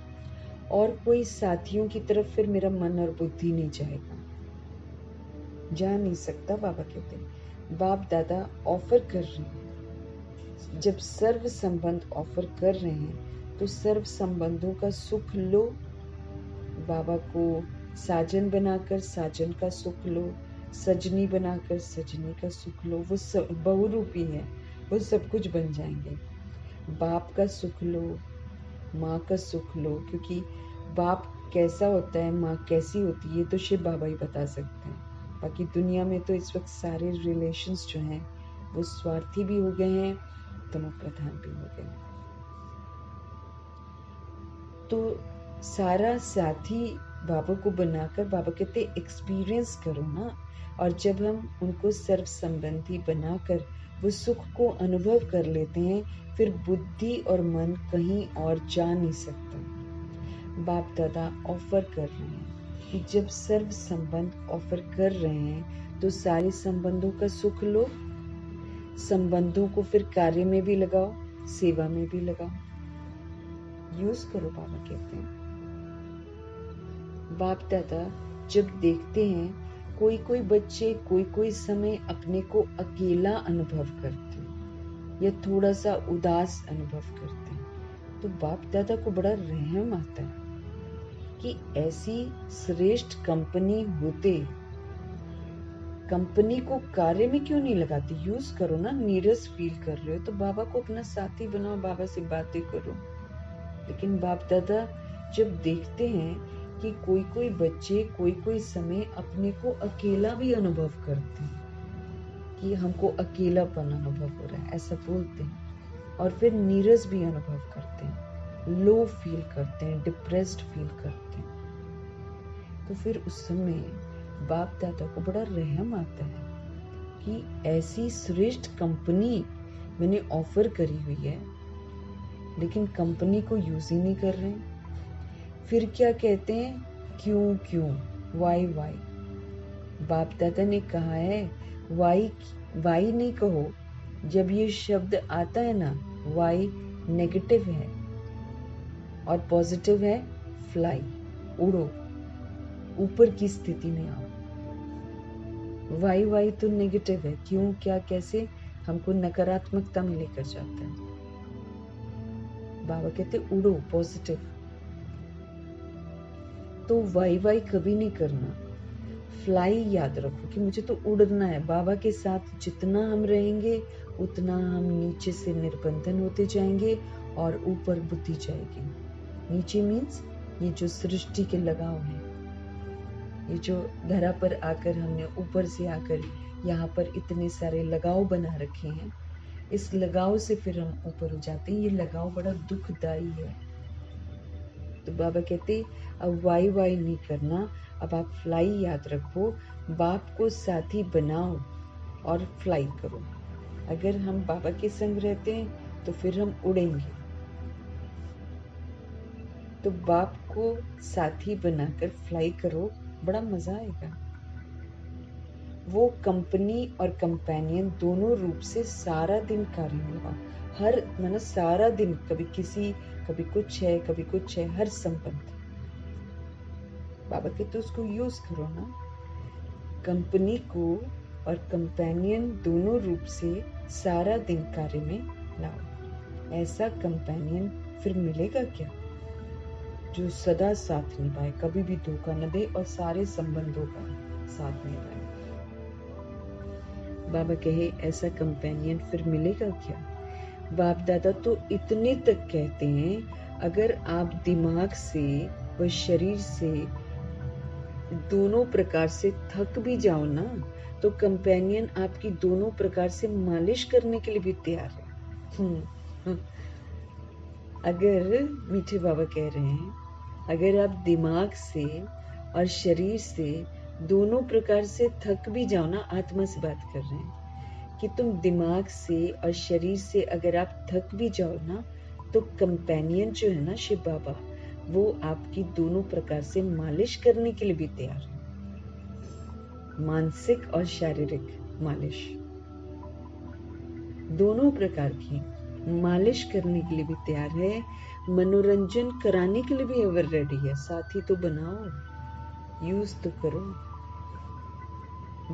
और कोई साथियों की तरफ फिर मेरा मन और बुद्धि नहीं जाएगा, जा नहीं सकता। बाबा कहते हैं बाप दादा ऑफर कर रहे हैं, जब सर्व संबंध ऑफर कर रहे हैं तो सर्व संबंधों का सुख लो। बाबा को साजन बनाकर साजन का सुख लो, सजनी बनाकर सजनी का सुख लो। वो सब बहुरूपी है, वो सब कुछ बन जाएंगे। बाप का सुख लो, माँ का सुख लो, क्योंकि बाप कैसा होता है, माँ कैसी होती है, तो शिव बाबा ही बता सकते हैं। बाकी दुनिया में तो इस वक्त सारे रिलेशंस जो हैं वो स्वार्थी भी हो गए हैं, तमो प्रधान भी हो गए। तो सारा साथी बाबा को बनाकर, बाबा कहते एक्सपीरियंस करो ना। और जब हम उनको सर्व संबंधी बनाकर वो सुख को अनुभव कर लेते हैं, फिर बुद्धि और मन कहीं और जा नहीं सकता। बाप दादा ऑफर कर रहे हैं कि जब सर्व संबंध ऑफर कर रहे हैं तो सारे संबंधों का सुख लो, संबंधों को फिर कार्य में भी लगाओ, सेवा में भी लगाओ, यूज करो। बाबा कहते हैं बाप दादा जब देखते हैं कोई कोई बच्चे कोई कोई समय अपने को अकेला अनुभव करते हैं या थोड़ा सा उदास अनुभव करते हैं, तो बाप दादा को बड़ा रहम आता है कि ऐसी श्रेष्ठ कंपनी होते कंपनी को कार्य में क्यों नहीं लगाती। यूज करो ना, नीरस फील कर रहे हो तो बाबा को अपना साथी बनाओ, बाबा से बातें करो। लेकिन बाप दादा जब देखते हैं कि कोई कोई बच्चे कोई कोई समय अपने को अकेला भी अनुभव करते हैं, कि हमको अकेलापन अनुभव हो रहा है, ऐसा बोलते हैं, और फिर नीरस भी अनुभव करते हैं, लो फील करते हैं, डिप्रेस्ड फील करते हैं, तो फिर उस समय बाप दादा को बड़ा रहम आता है कि ऐसी श्रेष्ठ कंपनी मैंने ऑफर करी हुई है, लेकिन कंपनी को यूज ही नहीं कर रहे हैं। फिर क्या कहते हैं, क्यों क्यों, वाई वाई। बाप दादा ने कहा है वाई वाई नहीं कहो। जब ये शब्द आता है ना, वाई नेगेटिव है और पॉजिटिव है फ्लाई, उड़ो, ऊपर की स्थिति में आओ। वाई वाई तो नेगेटिव है, क्यों क्या कैसे, हमको नकारात्मकता में लेकर जाता है। बाबा कहते उड़ो, पॉजिटिव। तो वाई वाई कभी नहीं करना, फ्लाई याद रखो कि मुझे तो उड़ना है। बाबा के साथ जितना हम रहेंगे उतना हम नीचे से निर्बंधन होते जाएंगे और ऊपर बुद्धि जाएगी। नीचे मीन्स ये जो सृष्टि के लगाव है, ये जो धरा पर आकर हमने ऊपर से आकर यहाँ पर इतने सारे लगाव बना रखे हैं, इस लगाव से फिर हम ऊपर हो जाते हैं। ये लगाव बड़ा दुखदाई है। तो बाबा कहते अब वाई वाई नहीं करना, अब आप फ्लाई याद रखो, बाप को साथी बनाओ और फ्लाई करो। अगर हम बाबा के संग रहते हैं तो फिर हम उड़ेंगे। तो बाप को साथी बनाकर फ्लाई करो, बड़ा मजा आएगा। वो कंपनी और कंपेनियन दोनों रूप से सारा दिन कार्य में, हर मतलब सारा दिन, कभी किसी, कभी कुछ है, कभी कुछ है, हर संबंध। बाबा कहते उसको यूज करो ना, कंपनी को और कंपेनियन दोनों रूप से सारा दिन कार्य में लाओ। ऐसा कंपेनियन फिर मिलेगा क्या जो सदा साथ निभाए, कभी भी धोखा न दे और सारे संबंधों का साथ निभाए। बाबा कहे ऐसा कंपेनियन फिर मिलेगा क्या। बाप दादा तो इतने तक कहते हैं, अगर आप दिमाग से व शरीर से दोनों प्रकार से थक भी जाओ ना, तो कंपेनियन आपकी दोनों प्रकार से मालिश करने के लिए भी तैयार है। अगर मीठे बाबा कह रहे हैं, अगर आप दिमाग से और शरीर से दोनों प्रकार से थक भी जाओ ना, आत्मा से बात कर रहे हैं कि तुम दिमाग से और शरीर से अगर आप थक भी जाओ ना, तो कंपेनियन जो है ना शिव बाबा, वो आपकी दोनों प्रकार से मालिश करने के लिए भी तैयार है। मानसिक और शारीरिक मालिश दोनों प्रकार की मालिश करने के लिए भी तैयार है, मनोरंजन कराने के लिए भी एवर रेडी है। साथी तो बनाओ, यूज तो करो।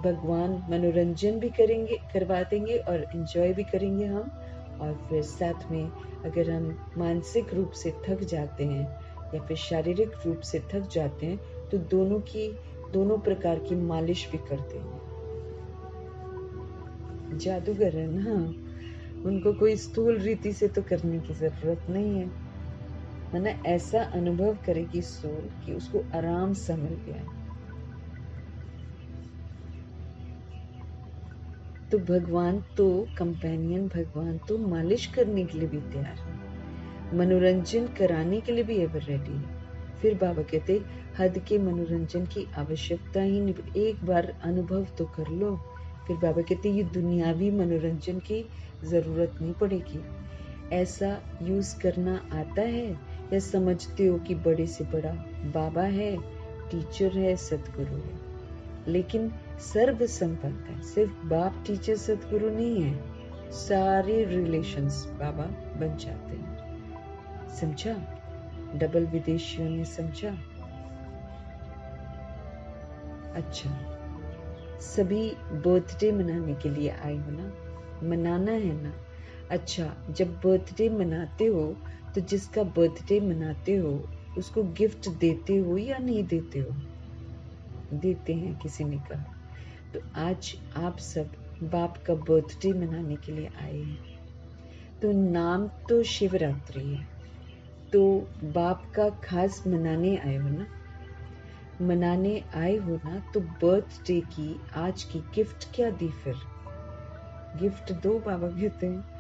भगवान मनोरंजन भी करेंगे, करवा देंगे और एंजॉय भी करेंगे हम। और फिर साथ में अगर हम मानसिक रूप से थक जाते हैं या फिर शारीरिक रूप से थक जाते हैं, तो दोनों प्रकार की मालिश भी कर देंगे। जादूगर है ना, उनको कोई स्थूल रीति से तो करने की जरूरत नहीं है, है ना। ऐसा अनुभव करेगी सोल कि उसको आराम सा मिल गया। तो भगवान तो कंपेनियन, भगवान तो मालिश करने के लिए भी तैयार है, मनोरंजन कराने के लिए भी एवर रेडी है। फिर बाबा कहते हद के मनोरंजन की आवश्यकता ही नहीं, एक बार अनुभव तो कर लो। फिर बाबा कहते ये दुनियावी मनोरंजन की जरूरत नहीं पड़ेगी। ऐसा यूज करना आता है या समझते हो कि बड़े से बड़ा बाबा है, टीचर है, सतगुरु है, लेकिन सर्व संपन्न है। सिर्फ बाप टीचर सतगुरु नहीं है, सारे रिलेशंस बाबा बन जाते हैं। समझा? डबल विदेशियों ने समझा? अच्छा, सभी बर्थडे मनाने के लिए आए हो ना, मनाना है ना। अच्छा, जब बर्थडे मनाते हो तो जिसका बर्थडे मनाते हो उसको गिफ्ट देते हो या नहीं देते हो? देते हैं, किसी ने कहा। तो आज आप सब बाप का बर्थडे मनाने के लिए आए हैं। तो नाम तो शिवरात्रि है, तो बाप का खास मनाने आए हो ना, मनाने आए हो ना, तो बर्थडे की आज की गिफ्ट क्या दी? फिर गिफ्ट दो, बाबा कहते हैं।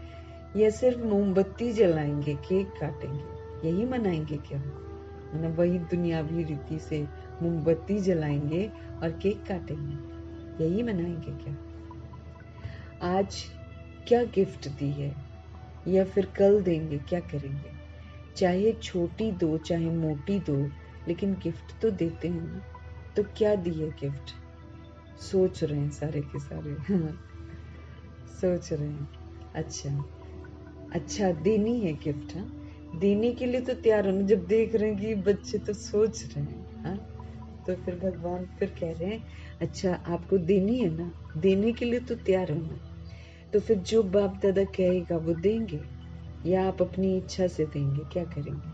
या सिर्फ मोमबत्ती जलाएंगे, केक काटेंगे, यही मनाएंगे क्या? मतलब वही दुनियावी रीति से मोमबत्ती जलाएंगे और केक काटेंगे, यही मनाएंगे क्या? आज क्या गिफ्ट दी है या फिर कल देंगे, क्या करेंगे? चाहे छोटी दो चाहे मोटी दो, लेकिन गिफ्ट तो देते हैं ना। तो क्या दी है गिफ्ट? सोच रहे हैं सारे के सारे। सोच रहे हैं। अच्छा, देनी है गिफ्ट। हाँ, देने के लिए तो तैयार होना। जब देख रहे हैं कि बच्चे तो सोच रहे हैं, हाँ, तो फिर भगवान फिर कह रहे हैं अच्छा आपको देनी है ना, देने के लिए तो तैयार होना। तो फिर जो बाप दादा कहेगा वो देंगे या आप अपनी इच्छा से देंगे, क्या करेंगे?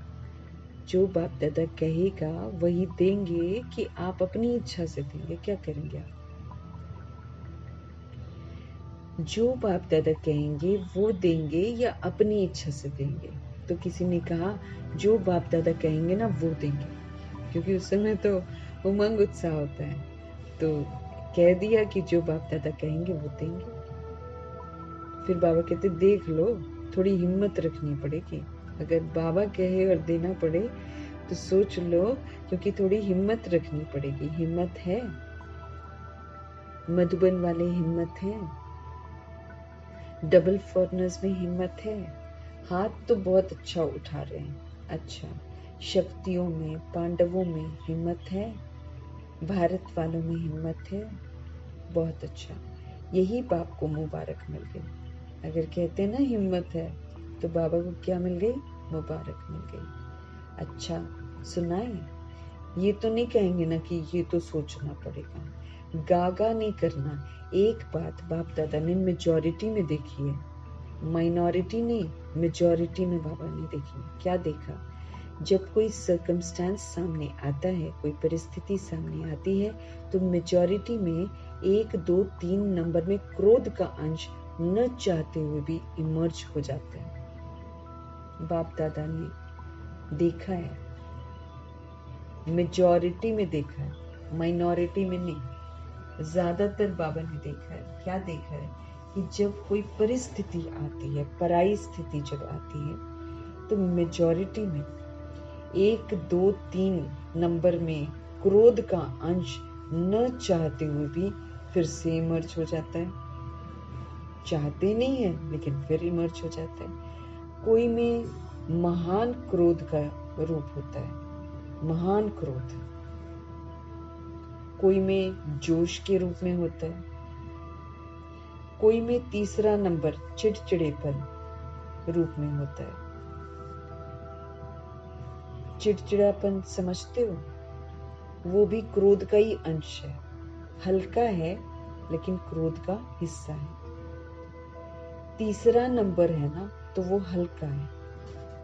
जो बाप दादा कहेगा वही देंगे कि आप अपनी इच्छा से देंगे, क्या करेंगे आप? जो बाप दादा कहेंगे वो देंगे या अपनी इच्छा से देंगे? तो किसी ने कहा जो बाप दादा कहेंगे ना वो देंगे, क्योंकि उस समय तो उमंग उत्साह होता है। तो कह दिया कि जो बाप दादा कहेंगे वो देंगे। फिर बाबा कहते देख लो, थोड़ी हिम्मत रखनी पड़ेगी। अगर बाबा कहे और देना पड़े तो सोच लो, क्योंकि थोड़ी हिम्मत रखनी पड़ेगी। हिम्मत है? मधुबन वाले हिम्मत है? डबल फॉरनर्स में हिम्मत है? हाथ तो बहुत अच्छा उठा रहे हैं। अच्छा, शक्तियों में, पांडवों में हिम्मत है? भारत वालों में हिम्मत है? बहुत अच्छा, यही बाप को मुबारक मिल गई। अगर कहते ना हिम्मत है, तो बाबा को क्या मिल गई? मुबारक मिल गई। अच्छा, सुनाए? ये तो नहीं कहेंगे ना कि ये तो सोचना पड़ेगा, गागा नहीं करना। एक बात बाप दादा ने मेजॉरिटी में देखी है, माइनॉरिटी नहीं। मेजॉरिटी में बाबा ने देखी। क्या देखा? जब कोई सर्कमस्टेंस सामने आता है, कोई परिस्थिति सामने आती है, तो मेजॉरिटी में 1, 2, 3 नंबर में क्रोध का अंश न चाहते हुए भी इमर्ज हो जाता है। बाप दादा ने देखा है, मेजॉरिटी में देखा है, माइनॉरिटी में नहीं। ज्यादातर बाबा ने देखा है। क्या देखा है? कि जब कोई परिस्थिति आती है, पराई स्थिति जब आती है, तो मेजॉरिटी में 1, 2, 3 नंबर में क्रोध का अंश न चाहते हुए भी फिर से इमर्ज हो जाता है। चाहते नहीं है लेकिन फिर इमर्ज हो जाता है। कोई में महान क्रोध का रूप होता है, महान क्रोध। कोई में जोश के रूप में होता है, कोई में तीसरा नंबर चिड़चिड़ेपन रूप में होता है। चिड़चिड़ापन समझते हो? वो भी क्रोध का ही अंश है, हल्का है लेकिन क्रोध का हिस्सा है। तीसरा नंबर है ना, तो वो हल्का है।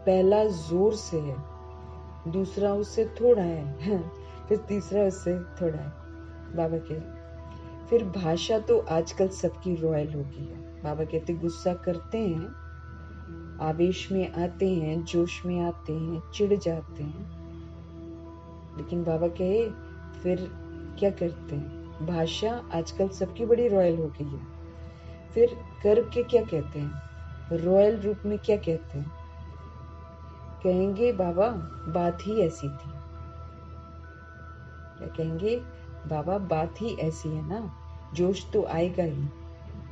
पहला जोर से है, दूसरा उससे थोड़ा है, फिर तीसरा उससे थोड़ा है। बाबा के फिर भाषा तो आजकल सबकी रॉयल हो गई है। बाबा कहते गुस्सा करते हैं, आवेश में आते हैं, जोश में आते हैं, चिढ़ जाते हैं, लेकिन बाबा कहे फिर क्या करते हैं? भाषा आजकल सबकी बड़ी रॉयल हो गई है। फिर करके क्या कहते हैं? रॉयल रूप में क्या कहते हैं? कहेंगे बाबा बात ही ऐसी थी। क्या कहेंगे? बाबा बात ही ऐसी है ना, जोश तो आएगा ही।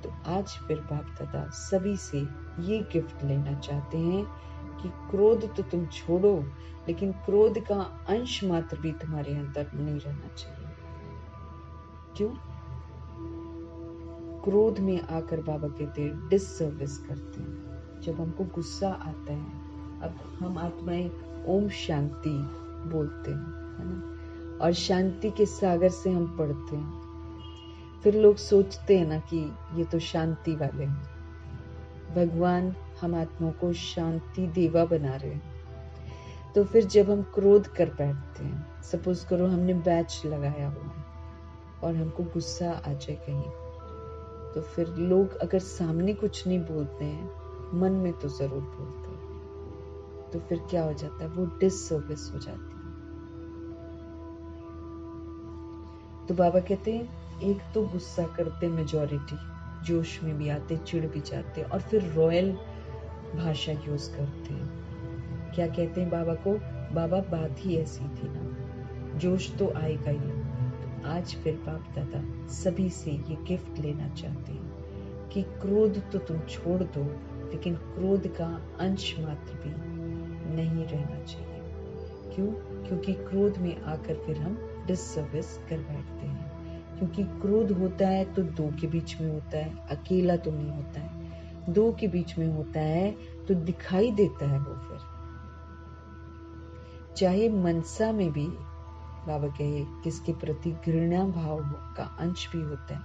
तो आज फिर बाप दादा सभी से ये गिफ्ट लेना चाहते हैं कि क्रोध तो तुम छोड़ो, लेकिन क्रोध का अंश मात्र भी तुम्हारे अंदर नहीं रहना चाहिए। क्यों? क्रोध में आकर बाबा कहते डिससर्विस करते हैं। जब हमको गुस्सा आता है, अब हम आत्माएं ओम शांति बोलते हैं, है ना, और शांति के सागर से हम पढ़ते हैं। फिर लोग सोचते हैं ना कि ये तो शांति वाले हैं। भगवान हम आत्माओं को शांति देवा बना रहे हैं। तो फिर जब हम क्रोध कर बैठते हैं, सपोज करो हमने बैच लगाया हुआ है और हमको गुस्सा आ जाए कहीं, तो फिर लोग अगर सामने कुछ नहीं बोलते हैं, मन में तो जरूर बोलते हैं। तो फिर क्या हो जाता है? वो डिससर्विस हो जाती है। तो बाबा कहते हैं एक तो गुस्सा करते मेजॉरिटी, जोश में भी आते, चिढ़ भी जाते, और फिर रॉयल भाषा यूज करते हैं। क्या कहते हैं बाबा को? बाबा बात ही ऐसी थी ना, जोश तो आएगा ही। तो आज फिर बाप दादा सभी से ये गिफ्ट लेना चाहते हैं कि क्रोध तो तुम छोड़ दो, लेकिन क्रोध का अंश मात्र भी नहीं रहना चाहिए। क्यों? क्योंकि क्रोध में आकर फिर हम डिससर्विस कर बैठते हैं। क्योंकि क्रोध होता है तो दो के बीच में होता है, अकेला तो नहीं होता है। दो के बीच में होता है तो दिखाई देता है वो। फिर चाहे मनसा में भी बाबा कहे किसके प्रति घृणा भाव का अंश भी होता है,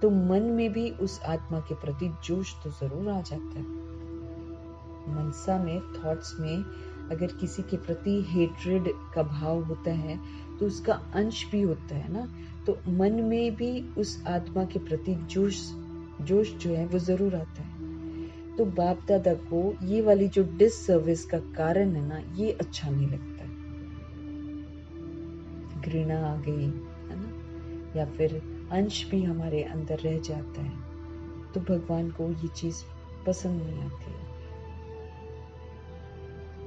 तो मन में भी उस आत्मा के प्रति जोश तो जरूर आ जाता है। मनसा में, थॉट्स में अगर किसी के प्रति हेट्रेड का भाव होता है तो उसका अंश भी होता है ना, तो मन में भी उस आत्मा के प्रति जोश जो है वो जरूर आता है। तो बाप दादा को ये वाली जो डिससर्विस का कारण है ना, ये अच्छा नहीं लगता है। घृणा आ गई है ना, या फिर अंश भी हमारे अंदर रह जाता है, तो भगवान को ये चीज पसंद नहीं आती है।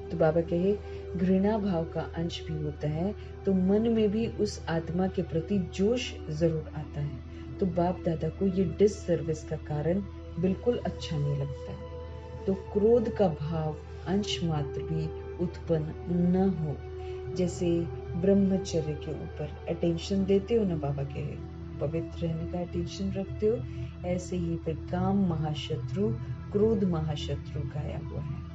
तो बाबा कहे घृणा भाव का अंश भी होता है, तो मन में भी उस आत्मा के प्रति जोश जरूर आता है। तो बाप दादा को ये डिससर्विस का कारण बिल्कुल अच्छा नहीं लगता है। तो क्रोध का भाव अंश मात्र भी उत्पन्न न हो। जैसे ब्रह्मचर्य के ऊपर अटेंशन देते हो ना, बाबा कहे पवित्र रहने का अटेंशन रखते हो, ऐसे ही फिर काम महाशत्रु, क्रोध महाशत्रु गाया हुआ है।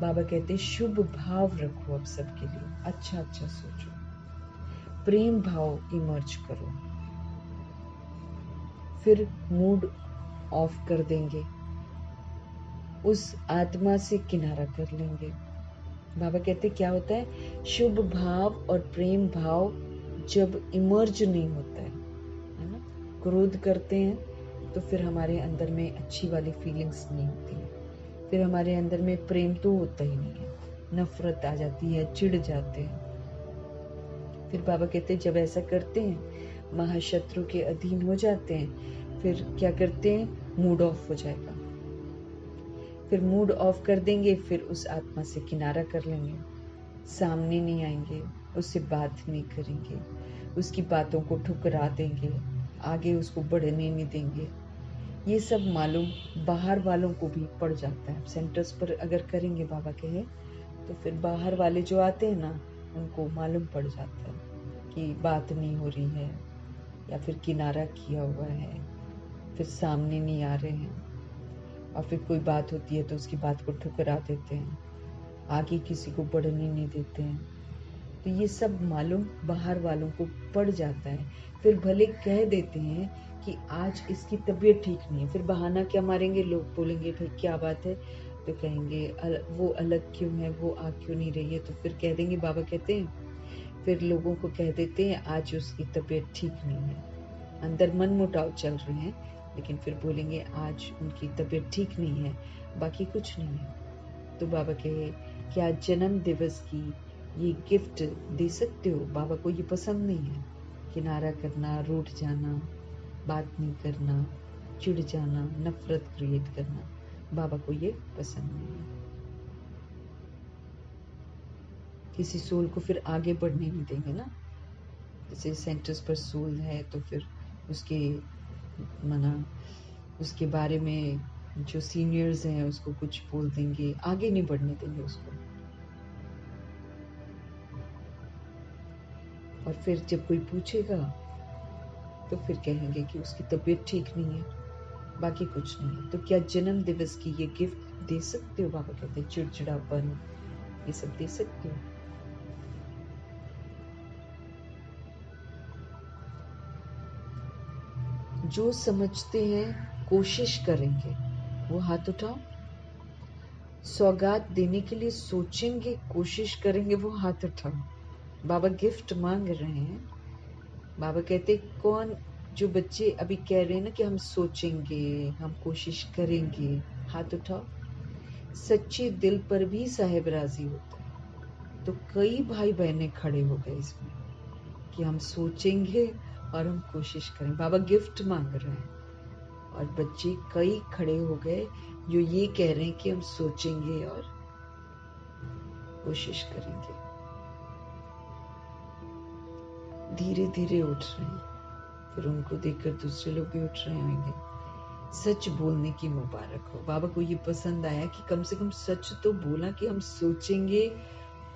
बाबा कहते शुभ भाव रखो, अब सबके लिए अच्छा अच्छा सोचो, प्रेम भाव इमर्ज करो, फिर मूड ऑफ कर देंगे। उस आत्मा से किनारा कर लेंगे। बाबा कहते क्या होता है, शुभ भाव और प्रेम भाव जब इमर्ज नहीं होता है ना, क्रोध करते हैं तो फिर हमारे अंदर में अच्छी वाली फीलिंग्स नहीं होती है, फिर हमारे अंदर में प्रेम तो होता ही नहीं है, नफरत आ जाती है, चिढ़ जाते हैं। फिर बाबा कहते हैं जब ऐसा करते हैं, महाशत्रु के अधीन हो जाते हैं, फिर क्या करते हैं, मूड ऑफ हो जाएगा। फिर मूड ऑफ कर देंगे, फिर उस आत्मा से किनारा कर लेंगे, सामने नहीं आएंगे, उससे बात नहीं करेंगे, उसकी बातों को ठुकरा देंगे, आगे उसको बढ़ने नहीं देंगे। ये सब मालूम बाहर वालों को भी पड़ जाता है। सेंटर्स पर अगर करेंगे बाबा कहे तो फिर बाहर वाले जो आते हैं ना, उनको मालूम पड़ जाता है कि बात नहीं हो रही है या फिर किनारा किया हुआ है, फिर सामने नहीं आ रहे हैं, और फिर कोई बात होती है तो उसकी बात को ठुकरा देते हैं, आगे किसी को बढ़ने नहीं देते हैं। तो ये सब मालूम बाहर वालों को पड़ जाता है। फिर भले कह देते हैं कि आज इसकी तबीयत ठीक नहीं है, फिर बहाना क्या मारेंगे, लोग बोलेंगे भाई क्या बात है, तो कहेंगे वो अलग क्यों है, वो आ क्यों नहीं रही है, तो फिर कह देंगे, बाबा कहते हैं फिर लोगों को कह देते हैं आज उसकी तबीयत ठीक नहीं है, अंदर मन मुटाव चल रहे हैं, लेकिन फिर बोलेंगे आज उनकी तबीयत ठीक नहीं है, बाकी कुछ नहीं है। तो बाबा कहे क्या जन्म दिवस की ये गिफ्ट दे सकते हो? बाबा को ये पसंद नहीं है, किनारा करना, रूठ जाना, बात नहीं करना, चिढ़ जाना, नफरत क्रिएट करना, बाबा को ये पसंद नहीं है। किसी सोल को फिर आगे बढ़ने नहीं देंगे ना, जैसे सेंटर्स पर सोल है तो फिर उसके मना उसके बारे में जो सीनियर्स हैं उसको कुछ बोल देंगे, आगे नहीं बढ़ने देंगे उसको। और फिर जब कोई पूछेगा तो फिर कहेंगे कि उसकी तबीयत ठीक नहीं है, बाकी कुछ नहीं है। तो क्या जन्म दिवस की ये गिफ्ट दे सकते हो? बाबा कहते हैं चिड़चिड़ापन ये सब दे सकते हो। जो समझते हैं कोशिश करेंगे वो हाथ उठाओ। सौगात देने के लिए सोचेंगे, कोशिश करेंगे, वो हाथ उठाओ। बाबा गिफ्ट मांग रहे हैं। बाबा कहते कौन, जो बच्चे अभी कह रहे हैं ना कि हम सोचेंगे, हम कोशिश करेंगे, हाथ उठाओ। सच्चे दिल पर भी साहेब राजी होता है। तो कई भाई बहनें खड़े हो गए इसमें कि हम सोचेंगे और हम कोशिश करें। बाबा गिफ्ट मांग रहे हैं और बच्चे कई खड़े हो गए जो ये कह रहे हैं कि हम सोचेंगे और कोशिश करेंगे। धीरे धीरे उठ रहे हैं, फिर उनको देखकर दूसरे लोग भी उठ रहे होंगे। सच बोलने की मुबारक हो। बाबा को ये पसंद आया कि कम से कम सच तो बोला कि हम सोचेंगे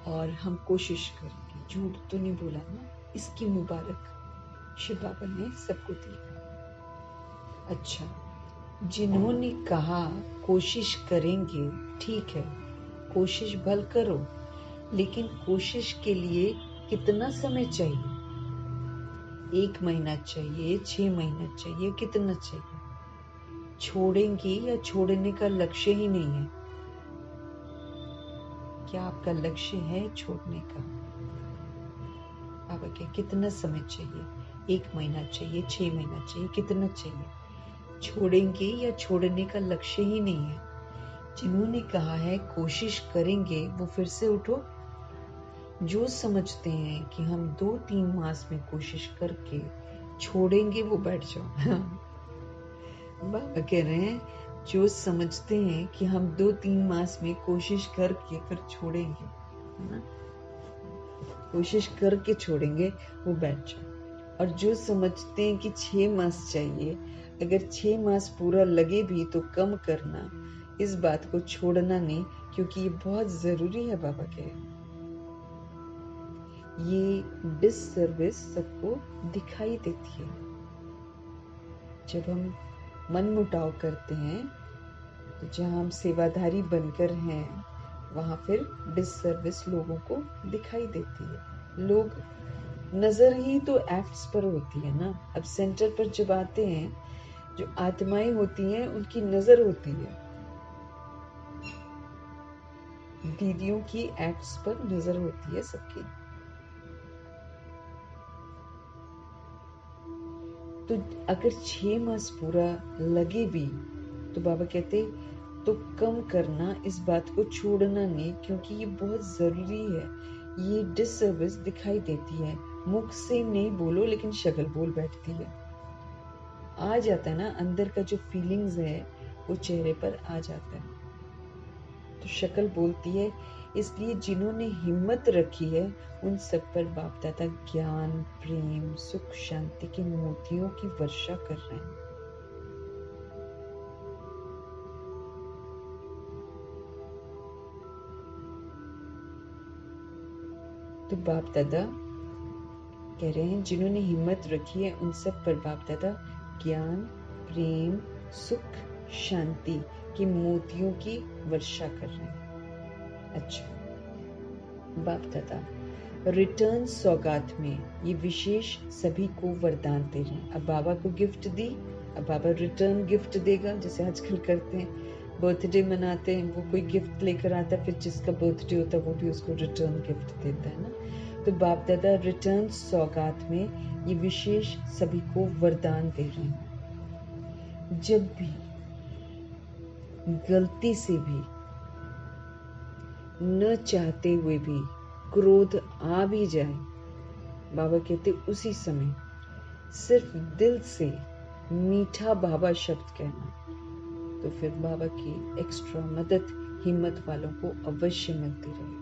और हम कोशिश करेंगे, झूठ तो नहीं बोला ना। इसकी मुबारक शिव बाबा ने सबको दी। अच्छा, जिन्होंने कहा कोशिश करेंगे, ठीक है, कोशिश भल करो, लेकिन कोशिश के लिए कितना समय चाहिए? 1 महीना चाहिए, 6 महीना चाहिए, कितना चाहिए? छोड़ेंगे या छोड़ने का लक्ष्य ही नहीं है? क्या आपका लक्ष्य है छोड़ने का? बाबा के कितना समय चाहिए? 1 महीना चाहिए, 6 महीना चाहिए, कितना चाहिए? छोड़ेंगे या छोड़ने का लक्ष्य ही नहीं है। जिन्होंने कहा है कोशिश करेंगे, वो फिर से उठो। जो समझते हैं कि हम 2-3 मास में कोशिश करके छोड़ेंगे, वो बैठ जाओ। बाबा कह रहे हैं जो समझते हैं कि हम 2-3 मास में कोशिश करके फिर छोड़ेंगे, है ना, कोशिश करके छोड़ेंगे, वो बैठ जाओ। और जो समझते हैं कि 6 मास चाहिए, अगर 6 मास पूरा लगे भी तो कम करना, इस बात को छोड़ना नहीं, क्योंकि ये बहुत जरूरी है। बाबा कह रहे हैं ये डिससर्विस सबको दिखाई देती है। जब हम मन मुटाव करते हैं तो जहाँ हम सेवाधारी बनकर हैं, वहां फिर डिससर्विस लोगों को दिखाई देती है। लोग नजर ही तो एक्ट्स पर होती है ना। अब सेंटर पर जब आते हैं, जो आत्माएं होती हैं उनकी नजर होती है, दीदियों की एक्ट्स पर नजर होती है सबकी। तो अगर 6 मास पूरा लगे भी तो बाबा कहते तो कम करना, इस बात को छोड़ना नहीं, क्योंकि ये बहुत जरूरी है। ये डिसर्विस दिखाई देती है, मुख से नहीं बोलो लेकिन शक्ल बोल बैठती है। आ जाता है ना, अंदर का जो फीलिंग्स है वो चेहरे पर आ जाता है, तो शक्ल बोलती है। इसलिए जिन्होंने हिम्मत रखी है उन सब पर बाप दादा ज्ञान, प्रेम, सुख, शांति की मोतियों की वर्षा कर रहे हैं। तो बाप दादा कह रहे हैं जिन्होंने हिम्मत रखी है उन सब पर बाप दादा ज्ञान, प्रेम, सुख, शांति की मोतियों की वर्षा कर रहे हैं। अच्छा, बाप दादा रिटर्न सौगात में ये विशेष सभी को वरदान दे रहे हैं। अब बाबा को गिफ्ट दी, अब बाबा रिटर्न गिफ्ट देगा, जैसे आजकल करते हैं, बर्थडे मनाते हैं, वो कोई गिफ्ट लेकर आता है, फिर जिसका बर्थडे होता है वो भी उसको रिटर्न गिफ्ट देता है ना। तो बाप दादा रिटर्न सौगात में ये विशेष सभी को वरदान दे रहे हैं। जब भी गलती से भी, न चाहते हुए भी क्रोध आ भी जाए, बाबा कहते उसी समय सिर्फ दिल से मीठा बाबा शब्द कहना, तो फिर बाबा की एक्स्ट्रा मदद हिम्मत वालों को अवश्य मिलती रहेगी।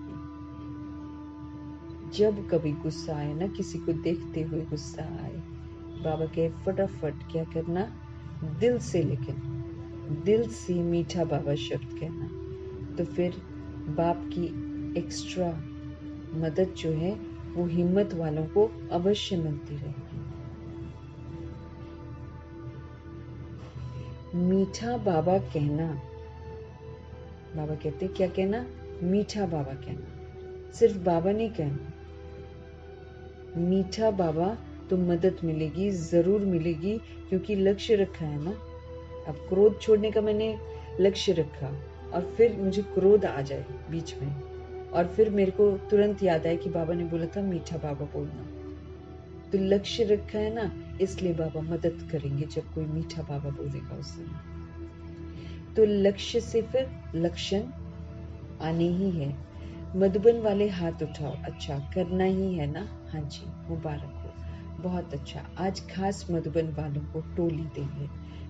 जब कभी गुस्सा आए ना, किसी को देखते हुए गुस्सा आए, बाबा कहे फटाफट क्या करना, दिल से, लेकिन दिल से मीठा बाबा शब्द कहना, तो फिर बाप की एक्स्ट्रा मदद जो है वो हिम्मत वालों को अवश्य मिलती रहेगी। मीठा बाबा कहना, बाबा कहते क्या कहना, मीठा बाबा कहना, सिर्फ बाबा नहीं कहना, मीठा बाबा तो मदद मिलेगी, जरूर मिलेगी, क्योंकि लक्ष्य रखा है ना। अब क्रोध छोड़ने का मैंने लक्ष्य रखा और फिर मुझे क्रोध आ जाए बीच में, और फिर मेरे को तुरंत याद आया कि बाबा ने बोला था मीठा बाबा बोलना, तो लक्ष्य रखा है ना, इसलिए बाबा मदद करेंगे जब कोई मीठा बाबा बोलेगा उस समय। तो लक्ष्य से फिर लक्षण आने ही है। मधुबन वाले हाथ उठाओ, अच्छा करना ही है ना, हाँ जी, मुबारक हो, बहुत अच्छा। आज खास मधुबन वालों को टोली देंगे,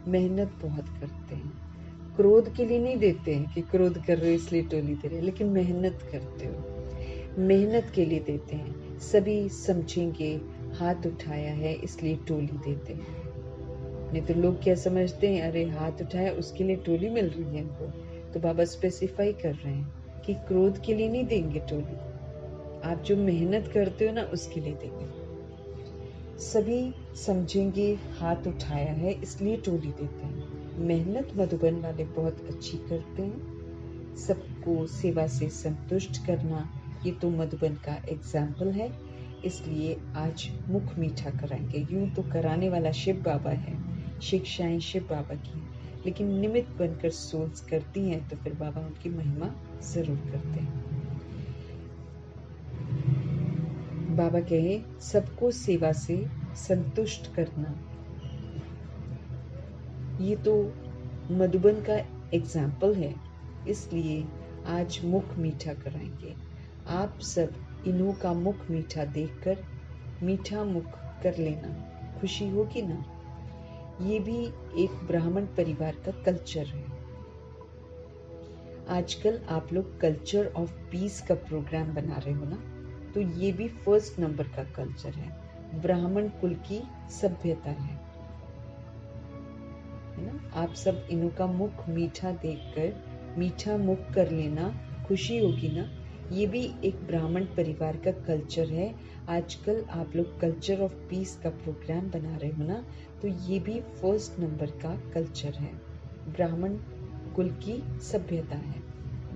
मेहनत बहुत करते हैं, क्रोध के लिए नहीं देते हैं कि क्रोध कर रहे हो इसलिए टोली दे रहे, लेकिन मेहनत करते हो, मेहनत के लिए देते हैं। सभी समझेंगे हाथ उठाया है इसलिए टोली देते हैं, नहीं तो लोग क्या समझते हैं, अरे हाथ उठाया उसके लिए टोली मिल रही है इनको। तो बाबा स्पेसिफाई कर रहे हैं कि क्रोध के लिए नहीं देंगे टोली, आप जो मेहनत करते हो ना उसके लिए देंगे। सभी समझेंगे हाथ उठाया है इसलिए टोली देते हैं। मेहनत मधुबन वाले बहुत अच्छी करते हैं, सबको सेवा से संतुष्ट करना, ये तो मधुबन का एग्जाम्पल है, इसलिए आज मुख मीठा कराएंगे। यूं तो कराने वाला शिव बाबा है, शिक्षाएं शिव बाबा की, लेकिन निमित्त बनकर सोल्स करती हैं तो फिर बाबा उनकी महिमा जरूर करते हैं। बाबा कहे सबको सेवा से संतुष्ट करना, ये तो मधुबन का एग्जाम्पल है, इसलिए आज मुख मीठा कराएंगे। आप सब इन्हों का मुख मीठा देखकर मीठा मुख कर लेना, खुशी होगी ना। ये भी एक ब्राह्मण परिवार का कल्चर है। आजकल आप लोग कल्चर ऑफ पीस का प्रोग्राम बना रहे हो ना, तो ये भी फर्स्ट नंबर का कल्चर है, ब्राह्मण कुल की सभ्यता है ना। आप सब इन्हों का मुख मीठा देखकर मीठा मुख कर लेना, खुशी होगी ना। ये भी एक ब्राह्मण परिवार का कल्चर है। आजकल आप लोग कल्चर ऑफ पीस का प्रोग्राम बना रहे हो ना, तो ये भी फर्स्ट नंबर का कल्चर है, ब्राह्मण कुल की सभ्यता है।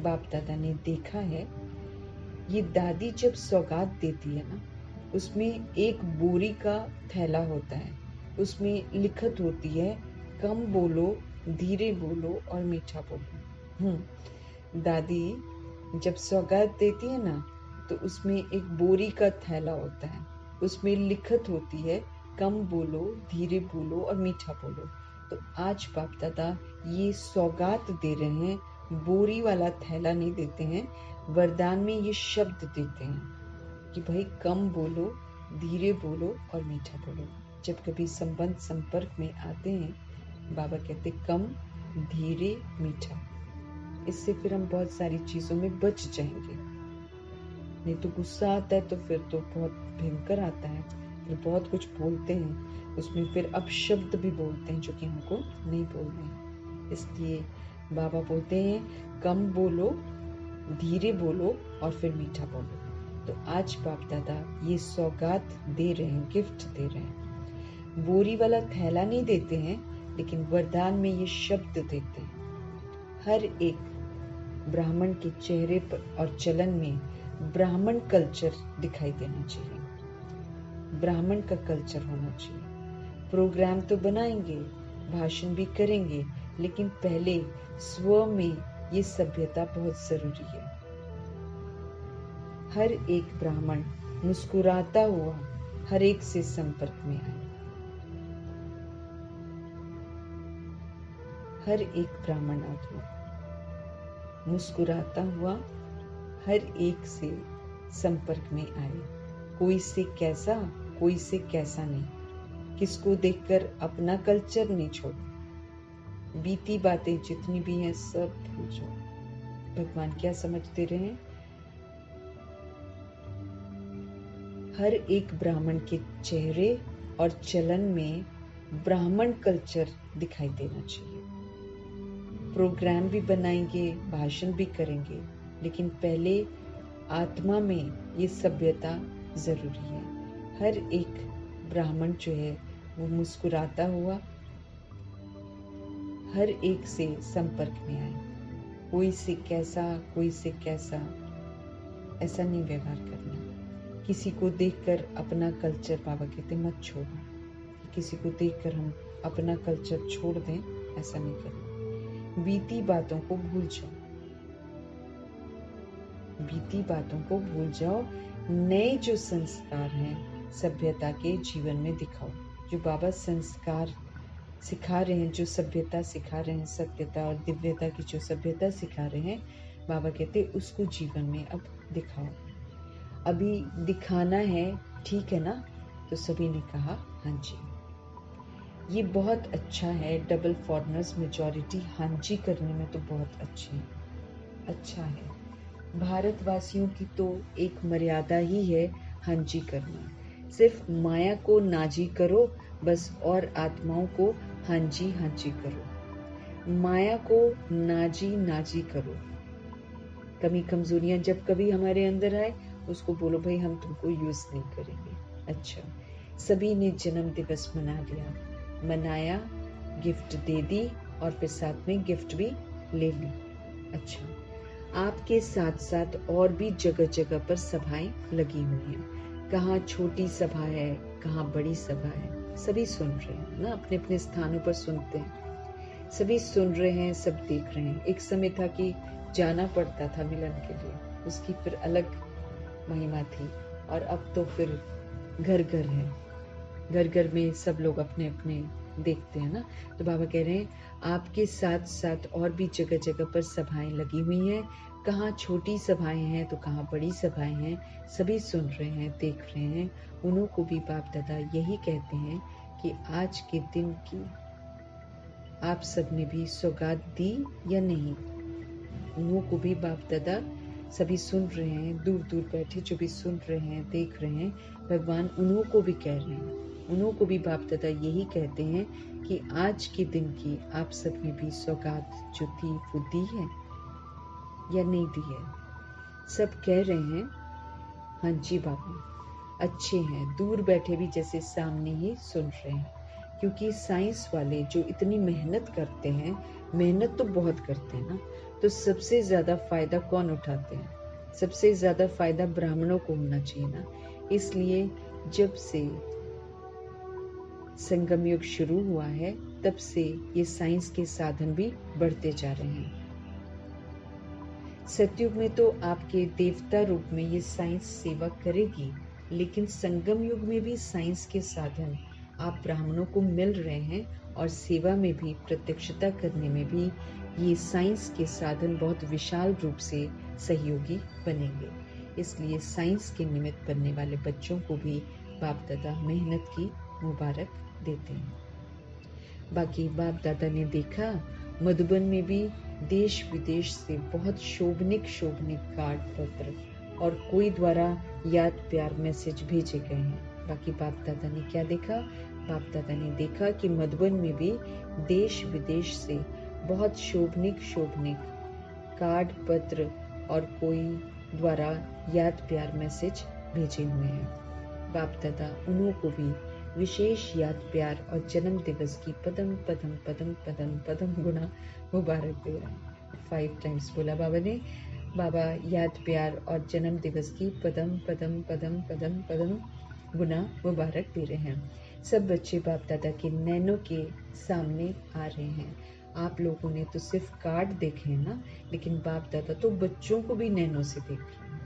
बाप दादा ने देखा है, ये दादी जब सौगात देती है ना, उसमें एक बोरी का थैला होता है, उसमें लिखत होती है कम बोलो, धीरे बोलो और मीठा बोलो। दादी जब सौगात देती है ना, तो उसमें एक बोरी का थैला होता है, उसमें लिखत होती है कम बोलो, धीरे बोलो और मीठा बोलो। तो आज बाप दादा ये सौगात दे रहे हैं, बोरी वाला थैला नहीं देते हैं, वरदान में ये शब्द देते हैं कि भाई कम बोलो, धीरे बोलो और मीठा बोलो। जब कभी संबंध संपर्क में आते हैं, बाबा कहते कम, धीरे, मीठा। इससे फिर हम बहुत सारी चीजों में बच जाएंगे। नहीं तो गुस्सा आता है तो फिर तो बहुत भयंकर आता है, फिर बहुत कुछ बोलते हैं, उसमें फिर अपशब्द भी बोलते हैं जो कि हमको नहीं बोलने हैं। इसलिए बाबा बोलते हैं कम बोलो, धीरे बोलो और फिर मीठा बोलो। तो आज बाप दादा ये सौगात दे रहे हैं, गिफ्ट दे रहे हैं। बोरी वाला थैला नहीं देते हैं, लेकिन वरदान में ये शब्द देते हैं। हर एक ब्राह्मण के चेहरे पर और चलन में ब्राह्मण कल्चर दिखाई देना चाहिए, ब्राह्मण का कल्चर होना चाहिए। प्रोग्राम तो बनाएंगे, भाषण भी करेंगे, लेकिन पहले स्व में ये सभ्यता बहुत जरूरी है। हर एक ब्राह्मण मुस्कुराता हुआ हर एक से संपर्क में आए। हर एक ब्राह्मण आत्मा मुस्कुराता हुआ हर एक से संपर्क में आए। कोई से कैसा, कोई से कैसा नहीं। किसको देखकर अपना कल्चर नहीं छोड़ो। बीती बातें जितनी भी हैं सब भूल जाओ। भगवान क्या समझ दे रहे हैं? हर एक ब्राह्मण के चेहरे और चलन में ब्राह्मण कल्चर दिखाई देना चाहिए। प्रोग्राम भी बनाएंगे, भाषण भी करेंगे, लेकिन पहले आत्मा में ये सभ्यता जरूरी है। हर एक ब्राह्मण जो है वो मुस्कुराता हुआ हर एक से संपर्क में आए। कोई से कैसा, कोई से कैसा, ऐसा नहीं व्यवहार करना। किसी को देखकर अपना कल्चर, बाबा कहते मत छोड़ो। किसी को देखकर हम अपना कल्चर छोड़ दें, ऐसा नहीं करना। बीती बातों को भूल जाओ, बीती बातों को भूल जाओ। नए जो संस्कार हैं सभ्यता के जीवन में दिखाओ। जो बाबा संस्कार सिखा रहे हैं, जो सभ्यता सिखा रहे हैं, सत्यता और दिव्यता की जो सभ्यता सिखा रहे हैं, बाबा कहते हैं उसको जीवन में अब दिखाओ। अभी दिखाना है, ठीक है ना? तो सभी ने कहा हाँ जी। ये बहुत अच्छा है। डबल फॉरनर्स मेजॉरिटी हाँ जी करने में तो बहुत अच्छे हैं, अच्छा है। भारतवासियों की तो एक मर्यादा ही है हाँ जी करना। सिर्फ माया को नाजी करो बस, और आत्माओं को हाँ जी करो। माया को नाजी करो। कमी कमजोरियां जब कभी हमारे अंदर आए, उसको बोलो भाई हम तुमको यूज नहीं करेंगे। अच्छा, सभी ने जन्म दिवस मना लिया, मनाया, गिफ्ट दे दी और फिर साथ में गिफ्ट भी ले ली। अच्छा, आपके साथ साथ और भी जगह जगह पर सभाएं लगी हुई हैं। कहाँ छोटी सभा है, कहाँ बड़ी सभा है, सभी सुन रहे हैं ना, अपने अपने स्थानों पर सुनते हैं। सभी सुन रहे हैं, सब देख रहे हैं। एक समय था कि जाना पड़ता था मिलन के लिए, उसकी फिर अलग महिमा थी, और अब तो फिर घर घर है, घर घर में सब लोग अपने अपने देखते हैं ना। तो बाबा कह रहे हैं आपके साथ साथ और भी जगह जगह पर सभाएं लगी हुई हैं। कहाँ छोटी सभाएं हैं तो कहाँ बड़ी सभाएं हैं, सभी सुन रहे हैं, देख रहे हैं। उन्हों को भी बाप दादा यही कहते हैं कि आज के दिन की आप सब ने भी सौगात दी या नहीं। उन्हों को भी बाप दादा सभी सुन रहे हैं, दूर दूर बैठे जो भी सुन रहे हैं, देख रहे हैं। भगवान उन्हों को भी कह रहे हैं, उन्हों को भी बाप दादा यही कहते हैं कि आज के दिन की आप सब ने भी सौगात जो थी वो दी है या नहीं दी है। सब कह रहे हैं हाँ जी बाबा, अच्छे हैं, दूर बैठे भी जैसे सामने ही सुन रहे हैं। क्योंकि साइंस वाले जो इतनी मेहनत करते हैं, मेहनत तो बहुत करते हैं ना, तो सबसे ज्यादा फायदा कौन उठाते हैं? सबसे ज्यादा फायदा ब्राह्मणों को होना चाहिए ना। इसलिए जब से संगम युग शुरू हुआ है, तब से ये साइंस के साधन भी बढ़ते जा रहे हैं। सतयुग में तो आपके देवता रूप में ये साइंस सेवा करेगी, लेकिन संगम युग में भी साइंस के साधन आप ब्राह्मणों को मिल रहे हैं, और सेवा में भी, प्रत्यक्षता करने में भी ये साइंस के साधन बहुत विशाल रूप से सहयोगी बनेंगे। इसलिए साइंस के निमित्त बनने वाले बच्चों को भी बाप दादा मेहनत की मुबारक देते हैं। बाकी बाप दादा ने देखा मधुबन में भी देश विदेश से बहुत शोभनिक कार्ड पत्र और कोई द्वारा याद प्यार मैसेज भेजे गए हैं। बाकी बाप दादा ने क्या देखा? बाप दादा ने देखा कि मधुबन में भी देश विदेश से बहुत शोभनिक कार्ड पत्र और कोई द्वारा याद प्यार मैसेज भेजे हुए हैं। बाप दादा उन्हों को भी विशेष याद प्यार और जन्म दिवस की पदम पदम पदम पदम पदम गुना मुबारक दे रहे हैं। 5 टाइम्स बोला बाबा ने। बाबा याद प्यार और जन्म दिवस की पदम पदम पदम पदम पदम गुना मुबारक दे रहे हैं। सब बच्चे बाप दादा के नैनों के सामने आ रहे हैं। आप लोगों ने तो सिर्फ कार्ड देखे हैं ना, लेकिन बाप दादा तो बच्चों को भी नैनों से देख रहे हैं,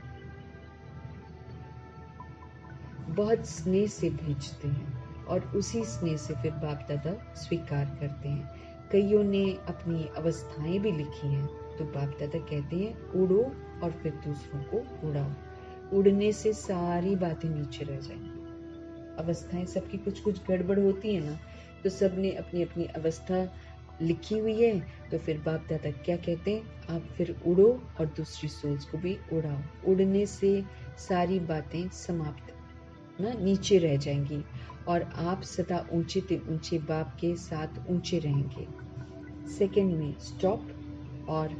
बहुत स्नेह से भेजते हैं, और उसी स्नेह से फिर बाप दादा स्वीकार करते हैं। कईयों ने अपनी अवस्थाएं भी लिखी हैं, तो बाप दादा कहते हैं उड़ो और फिर दूसरों को उड़ाओ। उड़ने से सारी बातें नीचे रह जाएंगी। अवस्थाएं सबकी कुछ कुछ गड़बड़ होती है ना, तो सबने अपनी अपनी अवस्था लिखी हुई है, तो फिर बाप दादा क्या कहते हैं? आप फिर उड़ो और दूसरी सोल्स को भी उड़ाओ। उड़ने से सारी बातें समाप्त ना नीचे रह जाएंगी, और आप सदा ऊंचे से ऊंचे बाप के साथ ऊंचे रहेंगे। सेकंड में स्टॉप और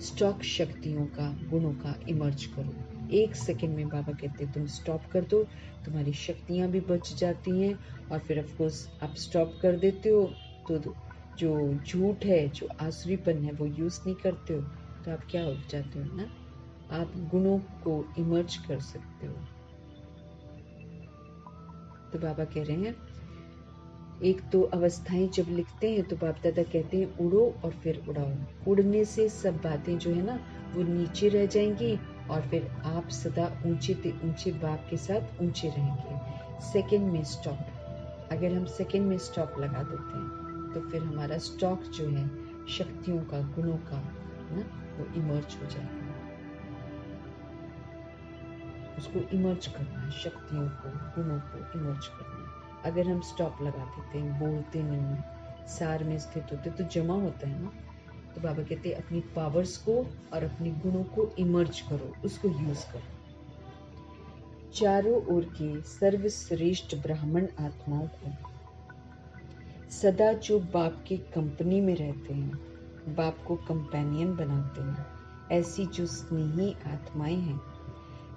स्टॉक शक्तियों का, गुणों का इमर्ज करो। 1 सेकंड में बाबा कहते तुम स्टॉप कर दो, तुम्हारी शक्तियां भी बच जाती हैं, और फिर ऑफ कोर्स आप स्टॉप कर देते हो तो जो झूठ है, जो आसुरीपन है, वो यूज नहीं करते हो, तो आप क्या हो जाते हो ना, आप गुणों को इमर्ज कर सकते हो। तो बाबा कह रहे हैं एक तो अवस्थाएं जब लिखते हैं तो बाप दादा कहते हैं उड़ो और फिर उड़ाओ। उड़ने से सब बातें जो है ना वो नीचे रह जाएंगी, और फिर आप सदा ऊंचे से ऊंचे बाप के साथ ऊंचे रहेंगे। सेकंड में स्टॉप, अगर हम सेकंड में स्टॉप लगा देते हैं तो फिर हमारा स्टॉक जो है शक्तियों का, गुणों का ना, वो इमर्ज हो जाएगा। उसको इमर्ज करना है, शक्तियों को, गुणों को इमर्ज करना है। अगर हम स्टॉप लगा देते हैं, बोलते नहीं हैं, सार में स्थित होते तो जमा होता है ना, तो बाबा कहते हैं अपनी पावर्स को और अपने गुणों को इमर्ज करो, उसको यूज करो। चारों ओर के सर्वश्रेष्ठ ब्राह्मण आत्माओं को सदा जो बाप की कंपनी में रहते हैं, बाप को कंपेनियन बनाते हैं, ऐसी जो स्नेही आत्माएं हैं,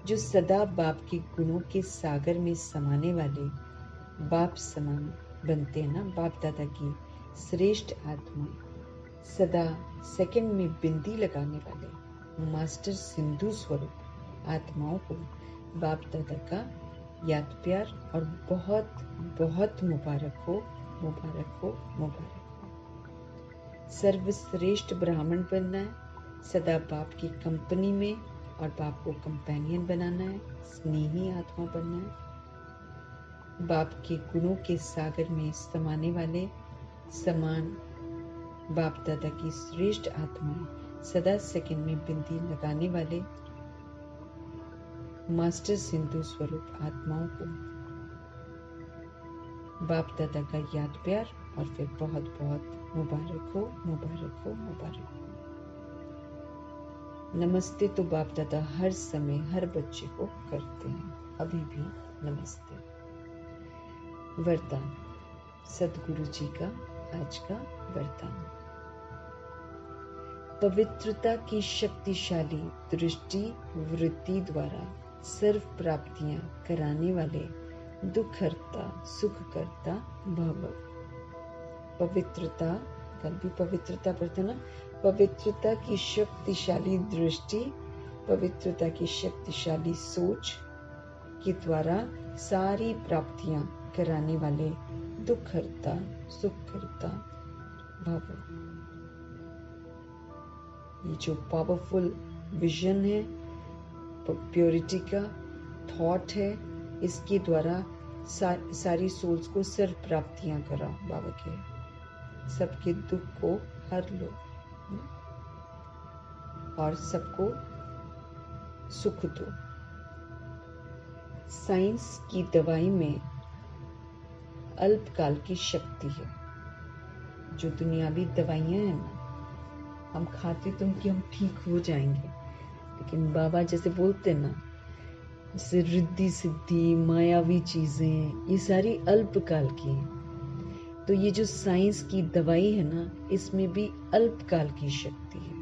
जो सदा बाप के गुणों के सागर में समाने वाले बाप समान बनते हैं ना, बाप दादा की श्रेष्ठ आत्मा, सदा सेकंड में बिंदी लगाने वाले मास्टर सिंधु स्वरूप आत्माओं को बाप दादा का याद प्यार और बहुत बहुत मुबारक हो, मुबारक हो, मुबारक हो। सर्वश्रेष्ठ ब्राह्मण बनना है, सदा बाप की कंपनी में और बाप को कंपेनियन बनाना है, स्नेही आत्मा बनना है, बाप के गुणों के सागर में समाने वाले समान बाप दादा की श्रेष्ठ आत्माएं, सदा सेकंड में बिंदी लगाने वाले मास्टर सिंधु स्वरूप आत्माओं को बाप दादा का याद प्यार और फिर बहुत बहुत मुबारक हो, मुबारक हो, मुबारक हो। नमस्ते तो बाप दादा हर समय हर बच्चे को करते हैं, अभी भी नमस्ते। वरदान, सदगुरु जी का आज का वरदान। पवित्रता की शक्तिशाली दृष्टि वृत्ति द्वारा सर्व प्राप्तियां कराने वाले दुखहर्ता सुखकर्ता भव। पवित्रता, कल भी पवित्रता पर था ना, पवित्रता की शक्तिशाली दृष्टि, पवित्रता की शक्तिशाली सोच के द्वारा सारी प्राप्तियां कराने वाले दुखहर्ता सुखकर्ता भव। ये जो पावरफुल विजन है, प्योरिटी का थॉट है। इसके द्वारा सारी सोल्स को सिर्फ प्राप्तियां करा बाबा के, सबके दुख को हर लो और सबको सुख दो। साइंस की दवाई में अल्पकाल की शक्ति है। जो दुनियावी दवाइयां हैं ना, हम खाते तो कि हम ठीक हो जाएंगे, लेकिन बाबा जैसे बोलते हैं ना, जैसे रिद्धि सिद्धि मायावी चीजें, ये सारी अल्पकाल की हैं। तो ये जो साइंस की दवाई है ना, इसमें भी अल्पकाल की शक्ति है,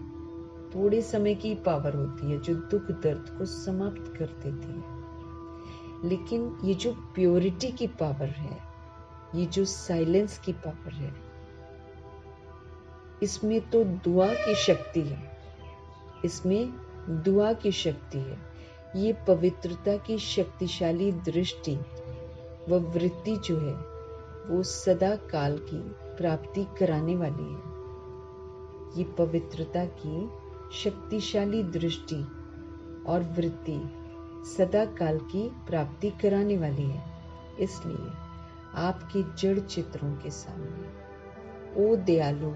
थोड़े समय की पावर होती है जो दुख दर्द को समाप्त कर देती है। लेकिन ये जो प्योरिटी की पावर है, ये जो साइलेंस की पावर है, इसमें तो दुआ की शक्ति है, इसमें दुआ की शक्ति है। ये पवित्रता की शक्तिशाली दृष्टि व वृत्ति जो है, वो सदा काल की प्राप्ति कराने वाली है। ये पवित्रता की शक्तिशाली दृष्टि और वृत्ति सदा काल की प्राप्ति कराने वाली है। इसलिए आपके जड़ चित्रों के सामने ओ दयालु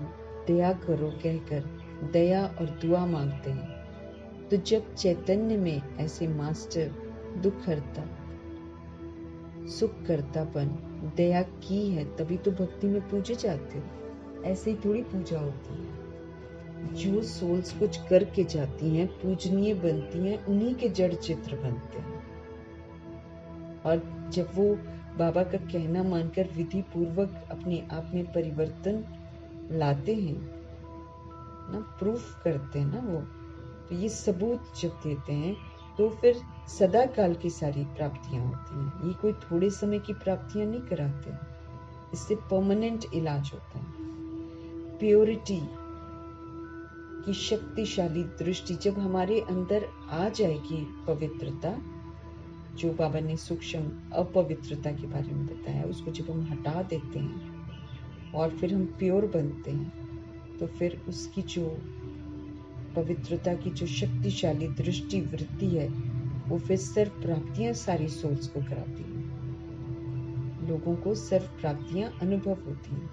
दया करो कहकर दया और दुआ मांगते हैं। तो जब चैतन्य में ऐसे मास्टर दुख हरता सुख करतापन दया की है, तभी तो भक्ति में पूजे जाते हो। ऐसे ही थोड़ी पूजा होती है। जो सोल्स कुछ करके जाती हैं, पूजनीय बनती हैं, उन्हीं के जड़ चित्र बनते हैं। और जब वो बाबा का कहना मानकर विधि पूर्वक अपने आप में परिवर्तन लाते हैं ना, प्रूफ करते हैं ना वो, तो ये सबूत जब देते हैं तो फिर सदा काल की सारी प्राप्तियां होती हैं। ये कोई थोड़े समय की प्राप्तियां नहीं कराते, इससे परमानेंट इलाज होता है। प्योरिटी की शक्तिशाली दृष्टि जब हमारे अंदर आ जाएगी, पवित्रता जो बाबा ने सूक्ष्म अपवित्रता के बारे में बताया, उसको जब हम हटा देते हैं और फिर हम प्योर बनते हैं, तो फिर उसकी जो पवित्रता की जो शक्तिशाली दृष्टि वृत्ति है, वो फिर सर्व प्राप्तियां सारी सोल्स को कराती है। लोगों को सर्व प्राप्तियां अनुभव होती हैं।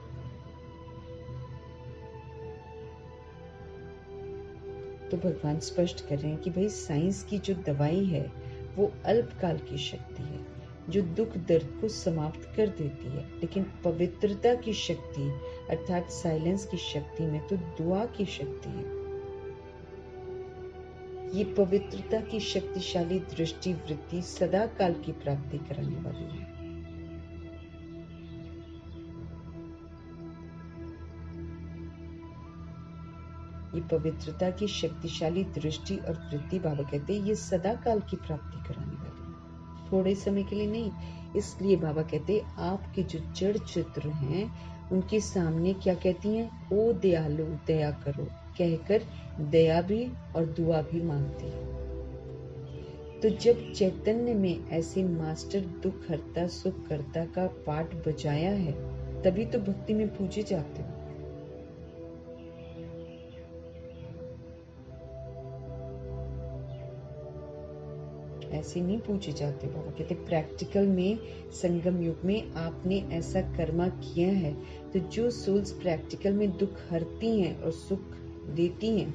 तो भगवान स्पष्ट कर रहे हैं कि भाई साइंस की जो दवाई है वो अल्पकाल की शक्ति है जो दुख दर्द को समाप्त कर देती है, लेकिन पवित्रता की शक्ति अर्थात साइलेंस की शक्ति में तो दुआ की शक्ति है। ये पवित्रता की शक्तिशाली दृष्टि वृत्ति सदा काल की प्राप्ति कराने वाली है। ये पवित्रता की शक्तिशाली दृष्टि और वृत्ति बाबा कहते हैं ये सदा काल की प्राप्ति कराने वाली है, थोड़े समय के लिए नहीं। इसलिए बाबा कहते हैं आपके जो जड़ चित्र हैं उनके सामने क्या कहती हैं, ओ दयालु दया करो कहकर दया भी और दुआ भी मांगती है। तो जब चैतन्य में ऐसे मास्टर दुख हरता सुख करता का पाठ बजाया है, तभी तो भक्ति में पूजे जाते हो। ऐसे नहीं पूछे जाते। बाबा कहते प्रैक्टिकल में संगम युग में आपने ऐसा कर्मा किया है, तो जो सोल्स प्रैक्टिकल में दुख हरती हैं और सुख देती हैं,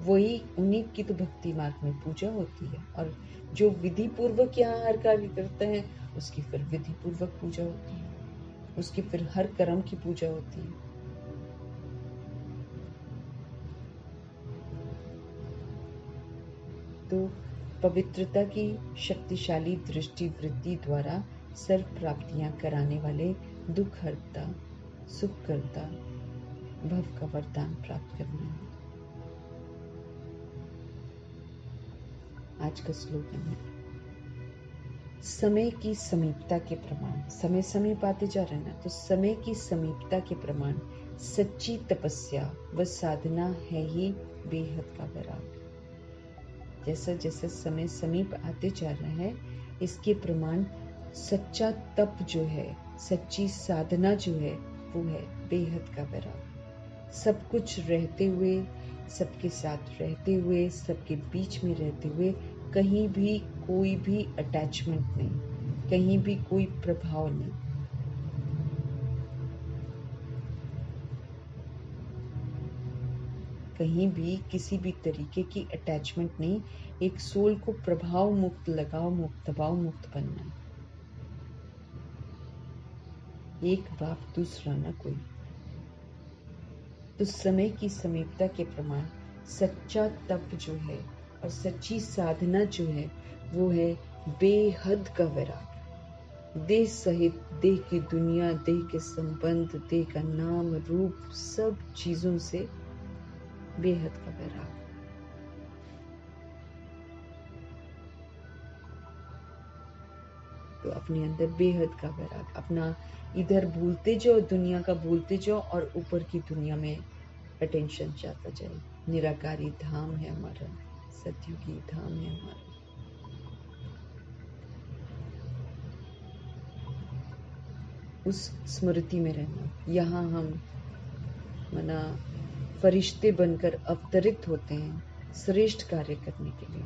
वही उन्हीं की तो भक्ति मार्ग में पूजा होती है। और जो विधि पूर्वक यहाँ हर कार्य करता है, उसकी फिर विधि पूर्वक पूजा होती है, उसकी फिर हर कर्म की पूजा होती है। तो पवित्रता की शक्तिशाली दृष्टि वृत्ति द्वारा सर्व प्राप्तियां कराने वाले दुख हरता सुख करता भव का वरदान प्राप्त करना है। आज का स्लोगन है, समय की समीपता के प्रमाण, समय समीप आते जा रहे हैं, तो समय की समीपता के प्रमाण सच्ची तपस्या व साधना है ही बेहद का वैराग। जैसा जैसा समय समीप आते जा रहा है, इसके प्रमाण सच्चा तप जो है, सच्ची साधना जो है, वो है बेहद का वैराग। सब कुछ रहते हुए सबके साथ रहते हुए, सबके बीच में रहते हुए कहीं भी कोई भी अटैचमेंट नहीं, कहीं भी कोई प्रभाव नहीं। कहीं भी किसी भी तरीके की अटैचमेंट नहीं। एक सोल को प्रभाव मुक्त, लगाव मुक्त, दबाव मुक्त बनना है। एक बाप दूसरा ना कोई। तो समय की समीपता के प्रमाण सच्चा तप जो है और सच्ची साधना जो है वो है बेहद का वैराग। देह सहित, देह की दुनिया, देह के संबंध, देह का नाम रूप, सब चीजों से बेहद का वैराग। तो अपने अंदर बेहद का वैराग, अपना इधर भूलते जाओ, दुनिया का भूलते जाओ और ऊपर की दुनिया में अटेंशन जाता जाए। निराकारी धाम है हमारा, सतयुगी धाम है हमारा। उस स्मृति में रहना। यहाँ हम मना फरिश्ते बनकर अवतरित होते हैं श्रेष्ठ कार्य करने के लिए।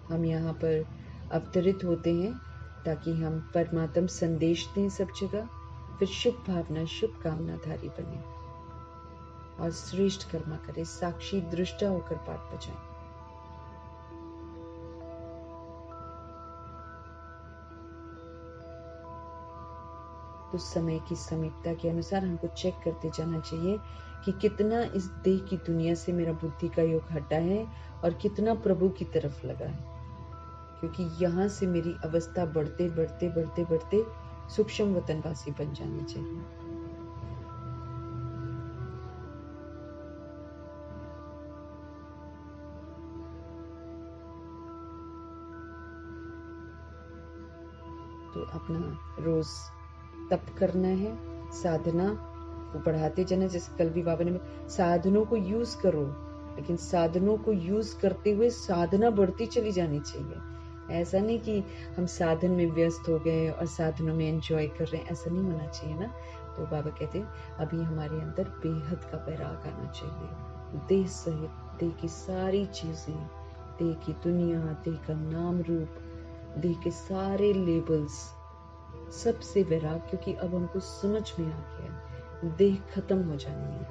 हम यहाँ पर अवतरित होते हैं ताकि हम परमात्म संदेश दें सब जगह, फिर शुभ भावना, शुभ कामनाधारी बने और श्रेष्ठ कर्मा करें, साक्षी दृष्टा होकर पाठ बजाएं। तो समय की समीपता के अनुसार हमको चेक करते जाना चाहिए कि कितना इस देह की दुनिया से मेरा बुद्धि का योग हटा है और कितना प्रभु की तरफ लगा है। क्योंकि यहाँ से मेरी अवस्था बढ़ते बढ़ते बढ़ते बढ़ते सूक्ष्म वतनवासी बन जानी चाहिए। तो अपना रोज तप करना है, साधना को बढ़ाते जाना। जैसे कल भी बाबा ने, साधनों को यूज करो, लेकिन साधनों को यूज करते हुए साधना बढ़ती चली जानी चाहिए। ऐसा नहीं कि हम साधन में व्यस्त हो गए और साधनों में एंजॉय कर रहे हैं, ऐसा नहीं होना चाहिए ना। तो बाबा कहते हैं अभी हमारे अंदर बेहद का वैराग आना चाहिए। देह सहित, देह की सारी चीजें, देह की दुनिया, देह का नाम रूप, देह के सारे लेबल्स, सबसे वैराग। क्योंकि अब हमको समझ में आ गया देह खत्म हो जानी है,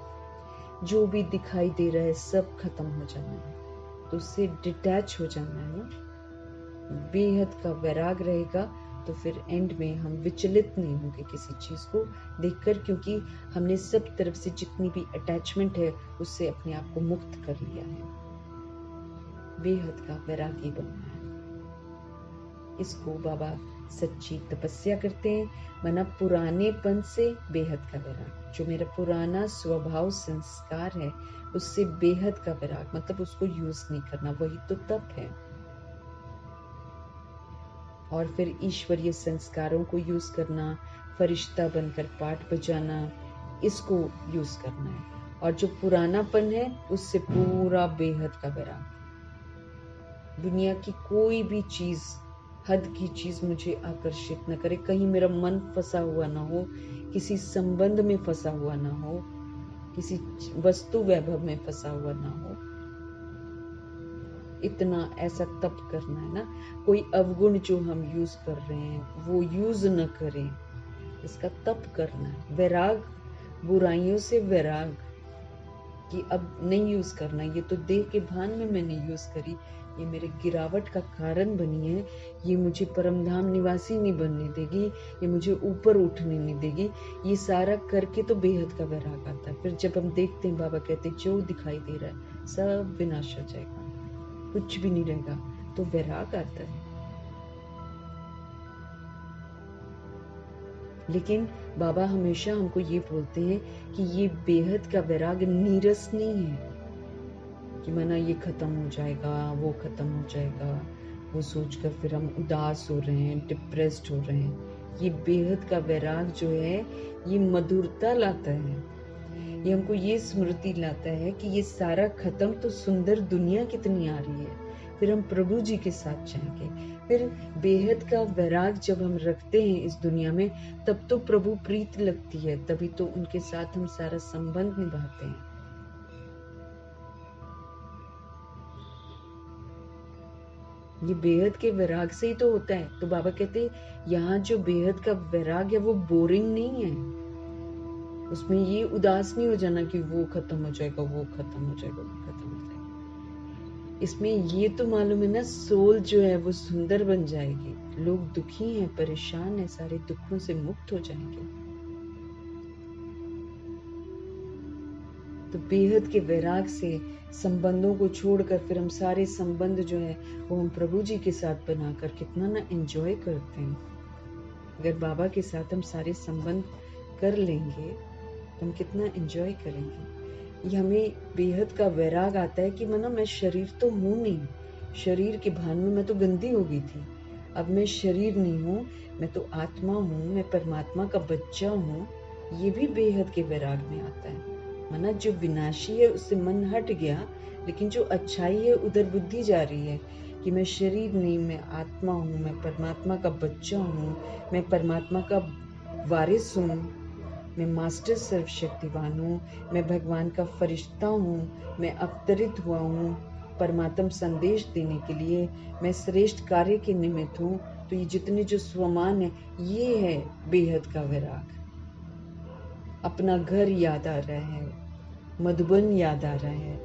जो भी दिखाई दे रहा है सब खत्म हो जाना है, तो उससे डिटैच हो जाना है ना। बेहद का वैराग रहेगा तो फिर एंड में हम विचलित नहीं होंगे किसी चीज को देखकर, क्योंकि हमने सब तरफ से जितनी भी अटैचमेंट है उससे अपने आप को मुक्त कर लिया है। बेहद का वैरागी बनना है। इसको बाबा सच्ची तपस्या करते हैं, मना पुरानेपन से बेहद का वैराग। जो मेरा पुराना स्वभाव संस्कार है उससे बेहद का वैराग, मतलब उसको यूज नहीं करना, वही तो तप है। और फिर ईश्वरीय संस्कारों को यूज करना, फरिश्ता बनकर पाठ बजाना, इसको यूज करना है। और जो पुरानापन है उससे पूरा बेहद का वैराग। दुनिया की कोई भी चीज, हद की चीज मुझे आकर्षित न करे, कहीं मेरा मन फंसा हुआ ना हो, किसी संबंध में फंसा हुआ ना हो, किसी वस्तु वैभव में फंसा हुआ ना हो। इतना ऐसा तप करना है ना। कोई अवगुण जो हम यूज कर रहे हैं वो यूज न करें, इसका तप करना है। वैराग, बुराइयों से वैराग कि अब नहीं यूज करना, ये तो देह के भान में मैंने यूज करी, ये मेरे गिरावट का कारण बनी है, ये मुझे परमधाम निवासी नहीं बनने देगी, ये मुझे ऊपर उठने नहीं देगी। ये सारा करके तो बेहद का वैराग आता है। फिर जब हम देखते हैं, बाबा कहते हैं जो दिखाई दे रहा है सब विनाश हो जाएगा, कुछ भी नहीं रहेगा, तो वैराग आता है। लेकिन बाबा हमेशा हमको ये बोलते हैं कि ये बेहद का वैराग नीरस नहीं है कि माना ये खत्म हो जाएगा, वो खत्म हो जाएगा, वो सोचकर फिर हम उदास हो रहे हैं, डिप्रेस्ड हो रहे हैं। ये बेहद का वैराग जो है ये मधुरता लाता है, ये हमको ये स्मृति लाता है कि ये सारा खत्म तो सुंदर दुनिया कितनी आ रही है, फिर हम प्रभु जी के साथ जाएंगे। फिर बेहद का वैराग जब हम रखते हैं इस दुनिया में, तब तो प्रभु प्रीत लगती है, तभी तो उनके साथ हम सारा संबंध निभाते हैं। ये बेहद के वैराग से ही तो होता है। तो बाबा कहते यहाँ जो बेहद का वैराग है वो बोरिंग नहीं है, उसमें ये उदास नहीं हो जाना कि वो खत्म हो जाएगा, वो खत्म हो जाएगा, वो खत्म हो जाएगा। इसमें ये तो मालूम है ना, सोल जो है वो सुंदर बन जाएगी। लोग दुखी हैं, परेशान हैं, सारे दुखों से मुक्त हो जाएंगे। तो बेहद के वैराग से संबंधों को छोड़कर फिर हम सारे संबंध जो है वो हम प्रभु जी के साथ बनाकर कितना ना एंजॉय करते हैं। अगर बाबा के साथ हम सारे संबंध कर लेंगे तो हम कितना एंजॉय करेंगे। ये हमें बेहद का वैराग आता है कि मना मैं शरीर तो हूँ नहीं, शरीर के भान में मैं तो गंदी हो गई थी, अब मैं शरीर नहीं हूँ, मैं तो आत्मा हूँ, मैं परमात्मा का बच्चा हूँ। ये भी बेहद के वैराग में आता है। मना जो विनाशी है उससे मन हट गया, लेकिन जो अच्छाई है उधर बुद्धि जा रही है कि मैं शरीर नहीं, मैं आत्मा हूँ, मैं परमात्मा का बच्चा हूँ, मैं परमात्मा का वारिस हूँ, मैं मास्टर सर्वशक्तिवान हूँ, मैं भगवान का फरिश्ता हूँ, मैं अवतरित हुआ हूँ परमात्म संदेश देने के लिए, मैं श्रेष्ठ कार्य के निमित्त हूँ। तो ये जितने जो स्वमान है, ये है बेहद का वैराग। अपना घर याद आ रहा है, मधुबन याद आ रहा है,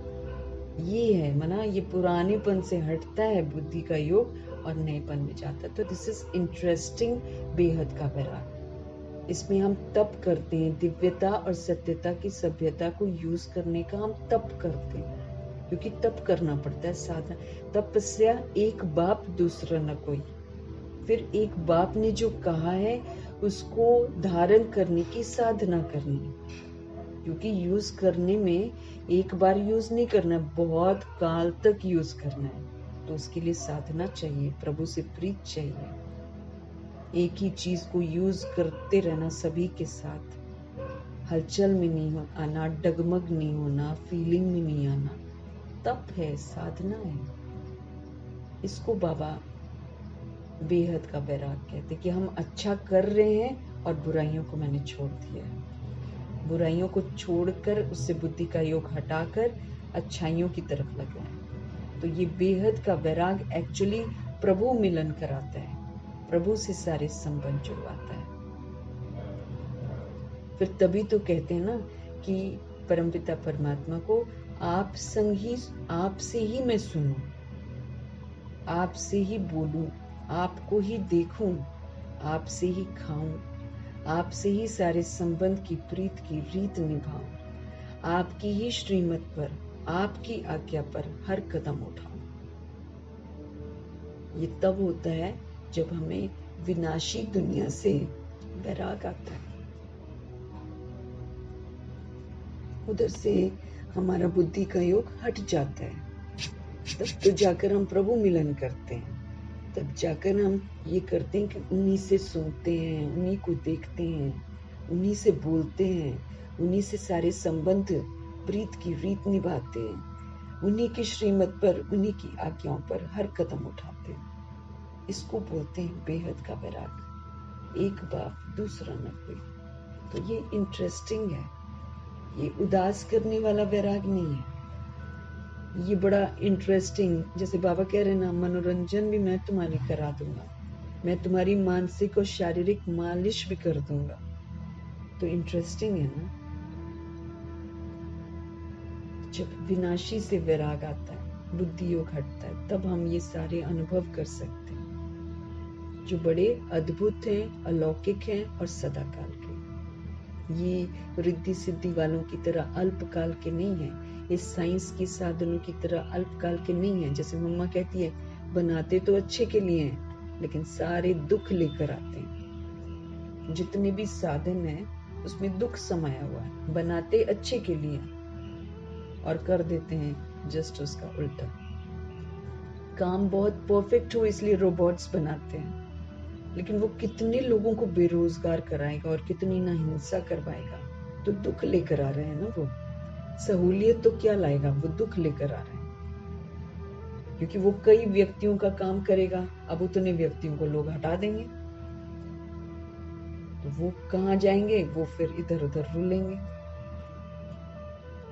ये है मना, ये पुरानेपन से हटता है बुद्धि का योग और नएपन में जाता है। तो दिस इज इंटरेस्टिंग बेहद का वैराग। इसमें हम तप करते हैं, दिव्यता और सत्यता की सभ्यता को यूज करने का हम तप करते हैं, क्योंकि तप करना पड़ता है, साधना। तपस्या एक बाप दूसरा न कोई। फिर एक बाप ने जो कहा है उसको धारण करने की साधना करनी, क्योंकि यूज करने में एक बार यूज नहीं करना, बहुत काल तक यूज करना है। तो उसके लिए साधना चाहिए, प्रभु से प्रीत चाहिए, एक ही चीज को यूज करते रहना सभी के साथ, हलचल में नहीं आना, डगमग नहीं होना, फीलिंग में नहीं आना। तप है, साधना है। इसको बाबा बेहद का वैराग कहते कि हम अच्छा कर रहे हैं और बुराइयों को मैंने छोड़ दिया है। बुराइयों को छोड़कर उससे बुद्धि का योग हटाकर अच्छाइयों की तरफ लगा है। तो ये बेहद का वैराग एक्चुअली प्रभु मिलन कराता है, प्रभु से सारे संबंध जुड़वाता है। फिर तभी तो कहते हैं ना कि परमपिता परमात्मा को आप संग ही, आपसे ही मैं सुनूं, आपसे ही बोलूं, आपको ही देखूं, आपसे ही खाऊं, आपसे ही सारे संबंध की प्रीत की रीत निभाऊं, आपकी ही श्रीमत पर, आपकी आज्ञा पर हर कदम उठाऊं। ये तब होता है जब हमें विनाशी दुनिया से वैराग आता है। उधर से हमारा बुद्धि का योग हट जाता है, तब तो जाकर हम प्रभु मिलन करते हैं। तब जाकर हम ये करते हैं कि उन्हीं से सुनते हैं, उन्हीं को देखते हैं, उन्हीं से बोलते हैं, उन्हीं से सारे संबंध प्रीत की रीत निभाते हैं, उन्हीं की श्रीमत पर, उन्हीं की आज्ञाओं पर हर कदम उठाते हैं। इसको बोलते हैं बेहद का वैराग, एक बाप दूसरा न कोई। तो ये इंटरेस्टिंग है, ये उदास करने वाला वैराग नहीं है, ये बड़ा इंटरेस्टिंग। जैसे बाबा कह रहे हैं ना, मनोरंजन भी मैं तुम्हारी करा दूंगा, मैं तुम्हारी मानसिक और शारीरिक मालिश भी कर दूंगा। तो इंटरेस्टिंग है ना। जब विनाशी से वैराग आता है, बुद्धि योग हटता है, तब हम ये सारे अनुभव कर सकते हैं जो बड़े अद्भुत हैं, अलौकिक हैं और सदाकाल के। ये रिद्धि सिद्धि वालों की तरह अल्पकाल के नहीं है, इस साइंस की साधनों की तरह अल्पकाल के नहीं है। जैसे मम्मा कहती है, बनाते तो अच्छे के लिए हैं, लेकिन सारे दुख लेकर आते हैं। जितने भी साधन है उसमें दुख समाया हुआ है। बनाते अच्छे के लिए और कर देते हैं जस्ट उसका उल्टा। काम बहुत परफेक्ट हो इसलिए रोबोट्स बनाते हैं, लेकिन वो कितने लोगों को बेरोजगार कराएगा और कितनी ना हिंसा करवाएगा। तो दुख लेकर आ रहे हैं ना वो, सहूलियत तो क्या लाएगा, वो दुख लेकर आ रहे हैं, क्योंकि वो कई व्यक्तियों का काम करेगा, अब उतने व्यक्तियों को लोग हटा देंगे, तो वो कहाँ जाएंगे, वो फिर इधर उधर रुलेंगे।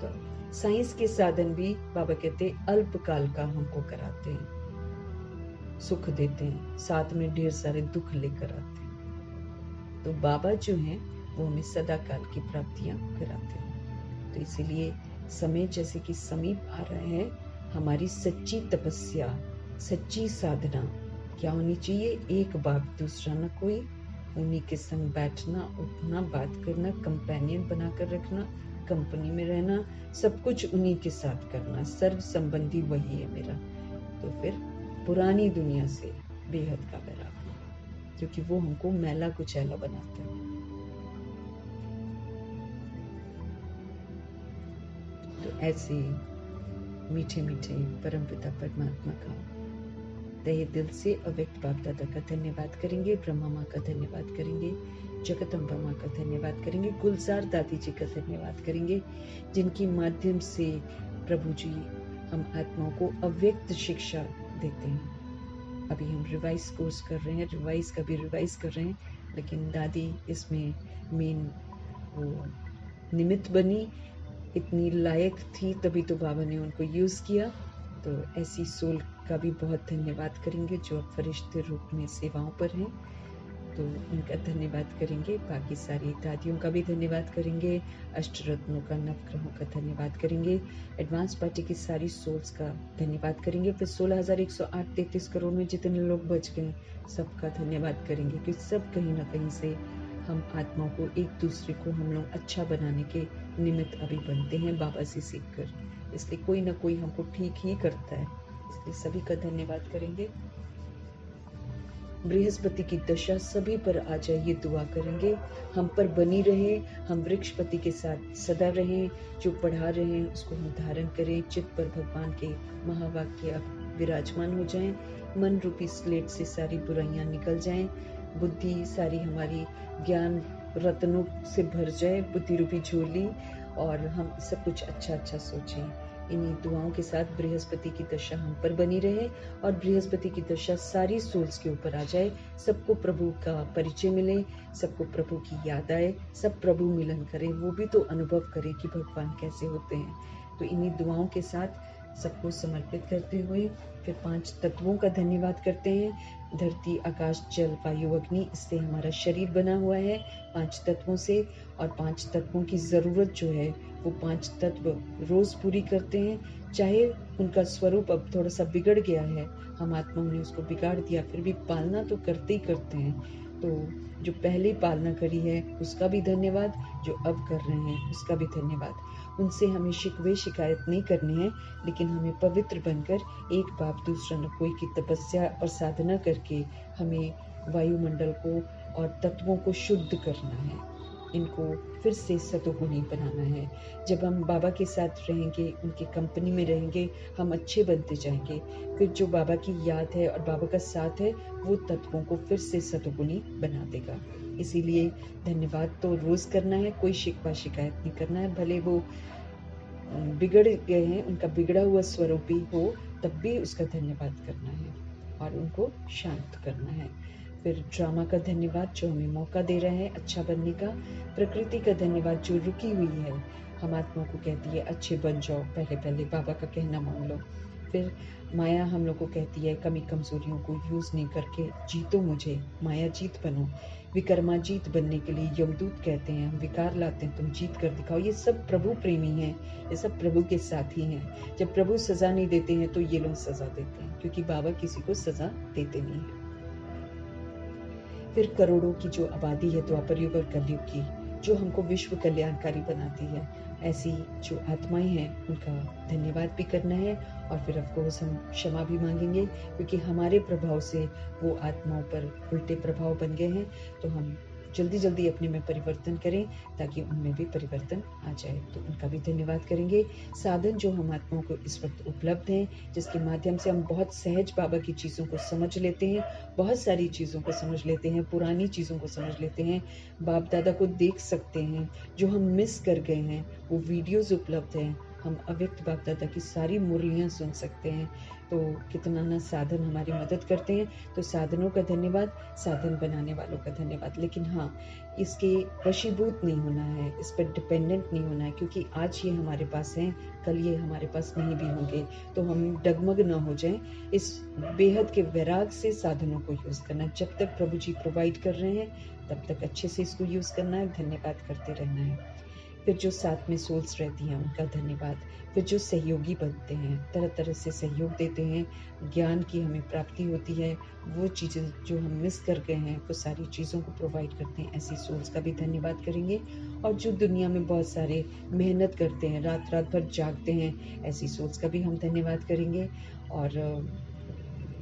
तो साइंस के साधन भी बाबा कहते अल्पकाल का हमको कराते हैं, सुख देते हैं, साथ में ढेर सारे दुख लेकर आते हैं। तो बाबा जो हैं वो हमें सदा काल की प्राप्तियां कराते हैं। तो इसीलिए समय जैसे कि समीप आ रहा है, हमारी सच्ची तपस्या, सच्ची साधना क्या होनी चाहिए? एक बाप दूसरा न कोई, उन्हीं के संग बैठना, उठना, बात करना, कंपेनियन बनाकर रखना, कंपनी में रहना, सब कुछ उन्हीं के साथ करना, सर्व संबंधी वही है मेरा। तो फिर पुरानी दुनिया से बेहद का वैराग्य, क्योंकि वो हमको मैला कुचैला बनाता है। तो ऐसे मीठे मीठे परमपिता परमात्मा का तहे दिल से अव्यक्त बाप दादा का धन्यवाद करेंगे, ब्रह्मा माँ का धन्यवाद करेंगे, जगदम्बा माँ का धन्यवाद करेंगे, गुलजार दादी जी का धन्यवाद करेंगे, जिनकी माध्यम से प्रभु जी हम आत्माओं को अव्यक्त शिक्षा देते हैं। अभी हम रिवाइज कोर्स कर रहे हैं, रिवाइज का भी रिवाइज कर रहे हैं, लेकिन दादी इसमें मेन वो निमित्त बनी, इतनी लायक थी, तभी तो बाबा ने उनको यूज़ किया। तो ऐसी सोल का भी बहुत धन्यवाद करेंगे जो अब फरिश्ते रूप में सेवाओं पर हैं, तो उनका धन्यवाद करेंगे। बाकी सारी दादियों का भी धन्यवाद करेंगे, अष्टरत्नों का, नवग्रहों का धन्यवाद करेंगे, एडवांस पार्टी की सारी सोल्स का धन्यवाद करेंगे। फिर 16,108 33 करोड़ में जितने लोग बच गए सबका धन्यवाद करेंगे, क्योंकि सब कहीं ना कहीं से हम आत्माओं को, एक दूसरे को हम लोग अच्छा बनाने के निमित्त अभी बनते हैं बाबा से सीखकर। इसलिए कोई ना कोई हमको ठीक ही करता है, इसलिए सभी का धन्यवाद करेंगे। बृहस्पति की दशा सभी पर आ जाए ये दुआ करेंगे, हम पर बनी रहे, हम वृक्षपति के साथ सदा रहें, जो पढ़ा रहे हैं उसको हम धारण करें, चित्त पर भगवान के महावाक्य विराजमान हो जाएं, मन रूपी स्लेट से सारी बुराइयां निकल जाएं, बुद्धि सारी हमारी ज्ञान रत्नों से भर जाए, बुद्धि रूपी झोली, और हम सब कुछ अच्छा अच्छा सोचें। इन्हीं दुआओं के साथ बृहस्पति की दशा हम पर बनी रहे और बृहस्पति की दशा सारी सोल्स के ऊपर आ जाए, सबको प्रभु का परिचय मिले, सबको प्रभु की याद आए, सब प्रभु मिलन करें, वो भी तो अनुभव करें कि भगवान कैसे होते हैं। तो इन्हीं दुआओं के साथ सबको समर्पित करते हुए फिर 5 तत्वों का धन्यवाद करते हैं। धरती, आकाश, जल, वायु, अग्नि, इससे हमारा शरीर बना हुआ है 5 तत्वों से, और 5 तत्वों की ज़रूरत जो है वो 5 तत्व रोज पूरी करते हैं। चाहे उनका स्वरूप अब थोड़ा सा बिगड़ गया है, हम आत्माओं ने उसको बिगाड़ दिया, फिर भी पालना तो करते ही करते हैं। तो जो पहले पालना करी है उसका भी धन्यवाद, जो अब कर रहे हैं उसका भी धन्यवाद। उनसे हमें शिकवे शिकायत नहीं करनी है, लेकिन हमें पवित्र बनकर एक बाप दूसरा न कोई की तपस्या और साधना करके हमें वायुमंडल को और तत्वों को शुद्ध करना है, इनको फिर से सतोगुणी बनाना है। जब हम बाबा के साथ रहेंगे, उनकी कंपनी में रहेंगे, हम अच्छे बनते जाएंगे। फिर जो बाबा की याद है और बाबा का साथ है, वो तत्वों को फिर से सतोगुणी बना देगा। इसीलिए धन्यवाद तो रोज करना है, कोई शिकवा शिकायत नहीं करना है, भले वो बिगड़ गए हैं, उनका बिगड़ा हुआ स्वरूप भी हो, तब भी उसका धन्यवाद करना है और उनको शांत करना है। फिर ड्रामा का धन्यवाद जो हमें मौका दे रहे हैं अच्छा बनने का। प्रकृति का धन्यवाद जो रुकी हुई है, हम आत्माओं को कहती है अच्छे बन जाओ, पहले पहले बाबा का कहना मान लो। फिर माया हम लोग को कहती है कमी कमजोरियों को यूज नहीं करके जीतो मुझे, माया जीत बनो। विकर्मा जीत बनने के लिए यमदूत कहते हैं हम विकार लाते हैं, तुम जीत कर दिखाओ। ये सब प्रभु प्रेमी हैं, ये सब प्रभु के साथ ही हैं। जब प्रभु सजा नहीं देते हैं तो ये लोग सजा देते हैं, क्योंकि बाबा किसी को सजा देते नहीं है। फिर करोड़ों की जो आबादी है द्वापर युग और कलयुग की, जो हमको विश्व कल्याणकारी बनाती है, ऐसी जो आत्माएं हैं उनका धन्यवाद भी करना है। और फिर ऑफकोर्स हम क्षमा भी मांगेंगे, क्योंकि हमारे प्रभाव से वो आत्माओं पर उल्टे प्रभाव बन गए हैं। तो हम जल्दी जल्दी अपने में परिवर्तन करें ताकि उनमें भी परिवर्तन आ जाए, तो उनका भी धन्यवाद करेंगे। साधन जो हम आत्माओं को इस वक्त उपलब्ध हैं, जिसके माध्यम से हम बहुत सहज बाबा की चीज़ों को समझ लेते हैं, बहुत सारी चीज़ों को समझ लेते हैं, पुरानी चीज़ों को समझ लेते हैं, बाप दादा को देख सकते हैं, जो हम मिस कर गए हैं वो वीडियोज़ उपलब्ध हैं। हम अव्यक्त बाप दादा की सारी मुरलियाँ सुन सकते हैं, तो कितना ना साधन हमारी मदद करते हैं। तो साधनों का धन्यवाद, साधन बनाने वालों का धन्यवाद। लेकिन हाँ, इसके वशीभूत नहीं होना है, इस पर डिपेंडेंट नहीं होना है, क्योंकि आज ये हमारे पास हैं, कल ये हमारे पास नहीं भी होंगे। तो हम डगमग न हो जाएं। इस बेहद के वैराग से साधनों को यूज़ करना। जब तक प्रभु जी प्रोवाइड कर रहे हैं तब तक अच्छे से इसको यूज़ करना है, धन्यवाद करते रहना है। फिर जो साथ में सोल्स रहती हैं उनका धन्यवाद। फिर जो सहयोगी बनते हैं, तरह तरह से सहयोग देते हैं, ज्ञान की हमें प्राप्ति होती है, वो चीज़ें जो हम मिस कर गए हैं वो सारी चीज़ों को प्रोवाइड करते हैं, ऐसी सोल्स का भी धन्यवाद करेंगे। और जो दुनिया में बहुत सारे मेहनत करते हैं, रात रात भर जागते हैं, ऐसी सोल्स का भी हम धन्यवाद करेंगे। और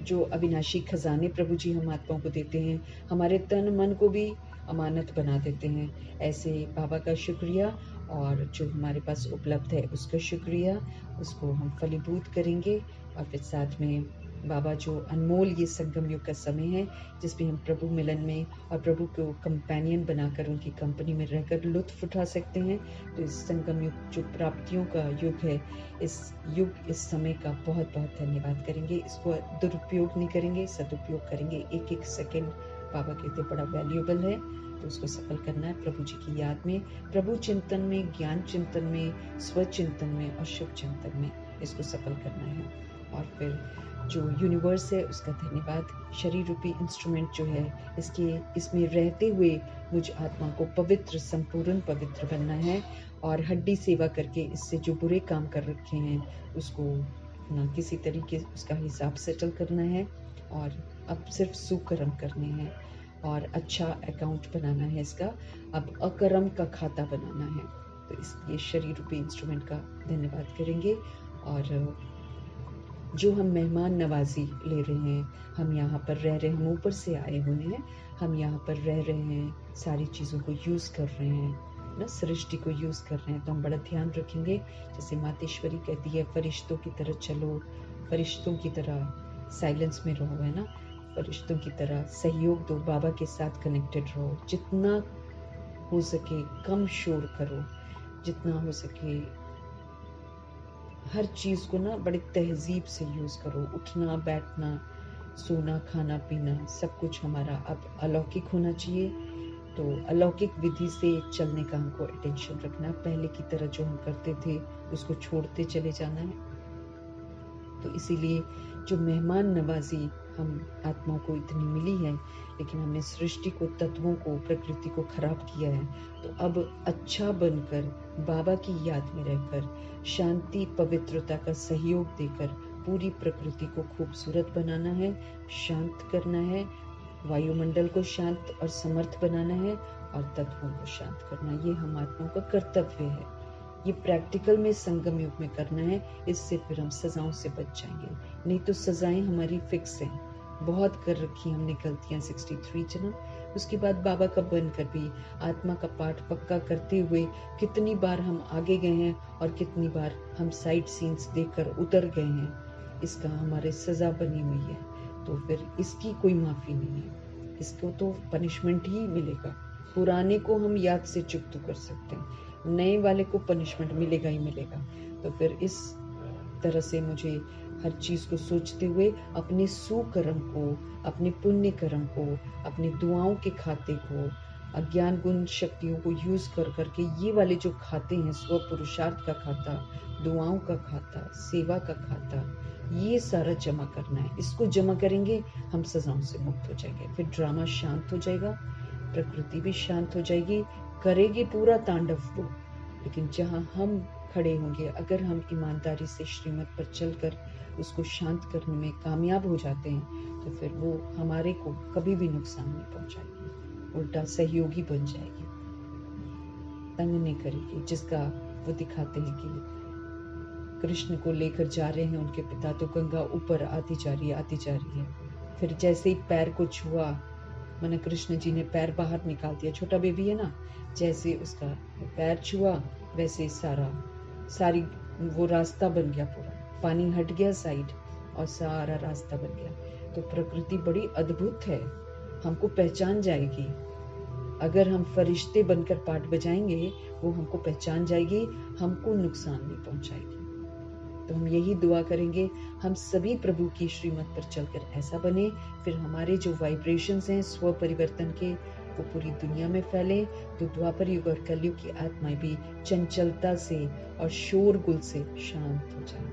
जो अविनाशी खजाने प्रभु जी हम आत्माओं को देते हैं, हमारे तन मन को भी अमानत बना देते हैं, ऐसे बाबा का शुक्रिया। और जो हमारे पास उपलब्ध है उसका शुक्रिया, उसको हम फलीभूत करेंगे। और फिर साथ में बाबा जो अनमोल ये संगम युग का समय है, जिसमें हम प्रभु मिलन में और प्रभु को कंपेनियन बनाकर उनकी कंपनी में रहकर लुत्फ उठा सकते हैं। तो इस संगम युग जो प्राप्तियों का युग है, इस समय का बहुत बहुत धन्यवाद करेंगे। इसको दुरुपयोग नहीं करेंगे, सदुपयोग करेंगे। एक एक सेकंड बाबा कहते बड़ा वैल्यूएबल है, तो उसको सफल करना है प्रभु जी की याद में, प्रभु चिंतन में, ज्ञान चिंतन में, स्वचिंतन में और शुभ चिंतन में इसको सफल करना है। और फिर जो यूनिवर्स है उसका धन्यवाद। शरीर रूपी इंस्ट्रूमेंट जो है, इसमें रहते हुए मुझ आत्मा को पवित्र, संपूर्ण पवित्र बनना है। और हड्डी सेवा करके इससे जो बुरे काम कर रखे हैं उसको ना किसी तरीके उसका हिसाब सेटल करना है। और अब सिर्फ सुकर्म करने हैं और अच्छा अकाउंट बनाना है इसका। अब अकर्म का खाता बनाना है। तो इसलिए शरीर रूपी इंस्ट्रूमेंट का धन्यवाद करेंगे। और जो हम मेहमान नवाजी ले रहे हैं, हम यहाँ पर रह रहे हैं, हम ऊपर से आए हुए हैं, हम यहाँ पर रह रहे हैं, सारी चीज़ों को यूज़ कर रहे हैं ना, सृष्टि को यूज़ कर रहे हैं, तो हम बड़ा ध्यान रखेंगे। जैसे मातेश्वरी कहती है, फरिश्तों की तरह चलो, फरिश्तों की तरह साइलेंस में रहो, है ना, फरिश्तों की तरह सहयोग दो, बाबा के साथ कनेक्टेड रहो, जितना हो सके कम शोर करो, जितना हो सके हर चीज़ को ना बड़े तहजीब से यूज़ करो। उठना बैठना, सोना, खाना पीना, सब कुछ हमारा अब अलौकिक होना चाहिए। तो अलौकिक विधि से चलने का हमको अटेंशन रखना। पहले की तरह जो हम करते थे उसको छोड़ते चले जाना है। तो इसीलिए जो मेहमान नवाजी हम आत्माओं को इतनी मिली है, लेकिन हमने सृष्टि को, तत्वों को, प्रकृति को खराब किया है। तो अब अच्छा बनकर, बाबा की याद में रहकर, शांति पवित्रता का सहयोग देकर पूरी प्रकृति को खूबसूरत बनाना है, शांत करना है, वायुमंडल को शांत और समर्थ बनाना है और तत्वों को शांत करना। ये हम आत्माओं का कर्तव्य है। ये प्रैक्टिकल में संगम युग में करना है। इससे फिर हम सजाओं से बच जाएंगे। नहीं तो सजाएं हमारी फिक्स हैं, बहुत कर रखी हमने गलतियां 63 जन्म। उसके बाद बाबा का बनकर भी आत्मा का पाठ पक्का करते हुए कितनी बार हम आगे गए हैं और कितनी बार हम साइड सीन्स देखकर उतर गए हैं। इसका हमारे सजा बनी हुई है। तो फिर इसकी कोई माफी नहीं है, इसको तो पनिशमेंट ही मिलेगा। पुराने को हम याद से चुप तो कर सकते हैं, नए वाले को पनिशमेंट मिलेगा ही मिलेगा। तो फिर इस तरह से मुझे हर चीज़ को सोचते हुए अपने सुकर्म को, अपने पुण्य कर्म को, अपनी दुआओं के खाते को, अज्ञान गुण शक्तियों को यूज कर करके ये वाले जो खाते हैं, स्व पुरुषार्थ का खाता, दुआओं का खाता, सेवा का खाता, ये सारा जमा करना है। इसको जमा करेंगे हम सजाओं से मुक्त हो जाएंगे। फिर ड्रामा शांत हो जाएगा, प्रकृति भी शांत हो जाएगी, करेगी पूरा तांडव वो। लेकिन जहां हम खड़े होंगे, अगर हम ईमानदारी से श्रीमत पर चलकर उसको शांत करने में कामयाब हो जाते हैं, तो फिर वो हमारे को कभी भी नुकसान नहीं पहुंचाएगी, उल्टा सहयोगी बन जाएगी, तंग नहीं करेगी। जिसका वो दिखाते हैं कि कृष्ण को लेकर जा रहे हैं उनके पिता, तो गंगा ऊपर आती जा रही है, आती जा रही है। फिर जैसे ही पैर को छुआ, मैंने कृष्ण जी ने पैर बाहर निकाल दिया, छोटा बेबी है ना, जैसे उसका पैर छुआ वैसे सारी वो रास्ता बन गया, पूरा पानी हट गया साइड और सारा रास्ता बन गया। तो प्रकृति बड़ी अद्भुत है, हमको पहचान जाएगी। अगर हम फरिश्ते बनकर पाठ बजाएंगे, वो हमको पहचान जाएगी, हमको नुकसान नहीं पहुंचाएगी। तो हम यही दुआ करेंगे, हम सभी प्रभु की श्रीमत पर चलकर ऐसा बने, फिर हमारे जो वाइब्रेशंस हैं स्व परिवर्तन के, वो पूरी दुनिया में फैले, तो द्वापर युग और कलयुग की आत्माएं भी चंचलता से और शोरगुल से शांत हो जाए।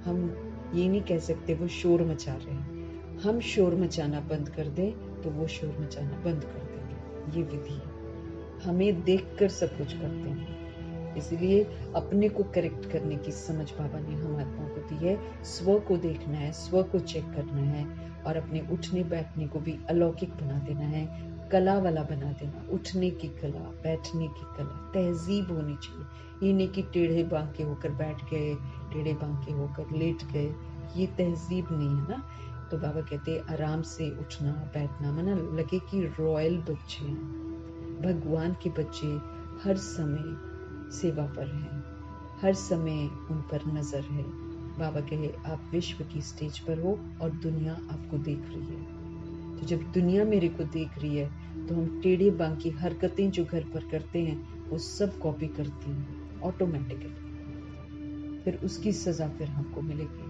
हम ये नहीं कह सकते वो शोर मचा रहे हैं, हम शोर मचाना बंद कर दें तो वो शोर मचाना बंद कर देंगे। ये विधि है, हमें देखकर सब कुछ करते हैं, इसलिए अपने को करेक्ट करने की समझ बाबा ने हम आत्माओं को दी है। स्व को देखना है, स्व को चेक करना है, और अपने उठने बैठने को भी अलौकिक बना देना है, कला वाला बना देना। उठने की कला, बैठने की कला, तहजीब होनी चाहिए। ये नहीं कि टेढ़े बांके होकर बैठ गए, टेढ़े बांके होकर लेट गए, ये तहजीब नहीं है ना। तो बाबा कहते हैं आराम से उठना बैठना, माना लगे कि रॉयल बच्चे हैं, भगवान के बच्चे हर समय सेवा पर हैं, हर समय उन पर नजर है। बाबा कहे आप विश्व की स्टेज पर हो और दुनिया आपको देख रही है। तो जब दुनिया मेरे को देख रही है तो हम टेढ़े बांकी हरकतें जो घर पर करते हैं वो सब कॉपी करती हैं ऑटोमेटिकली, फिर उसकी सजा फिर हमको मिलेगी,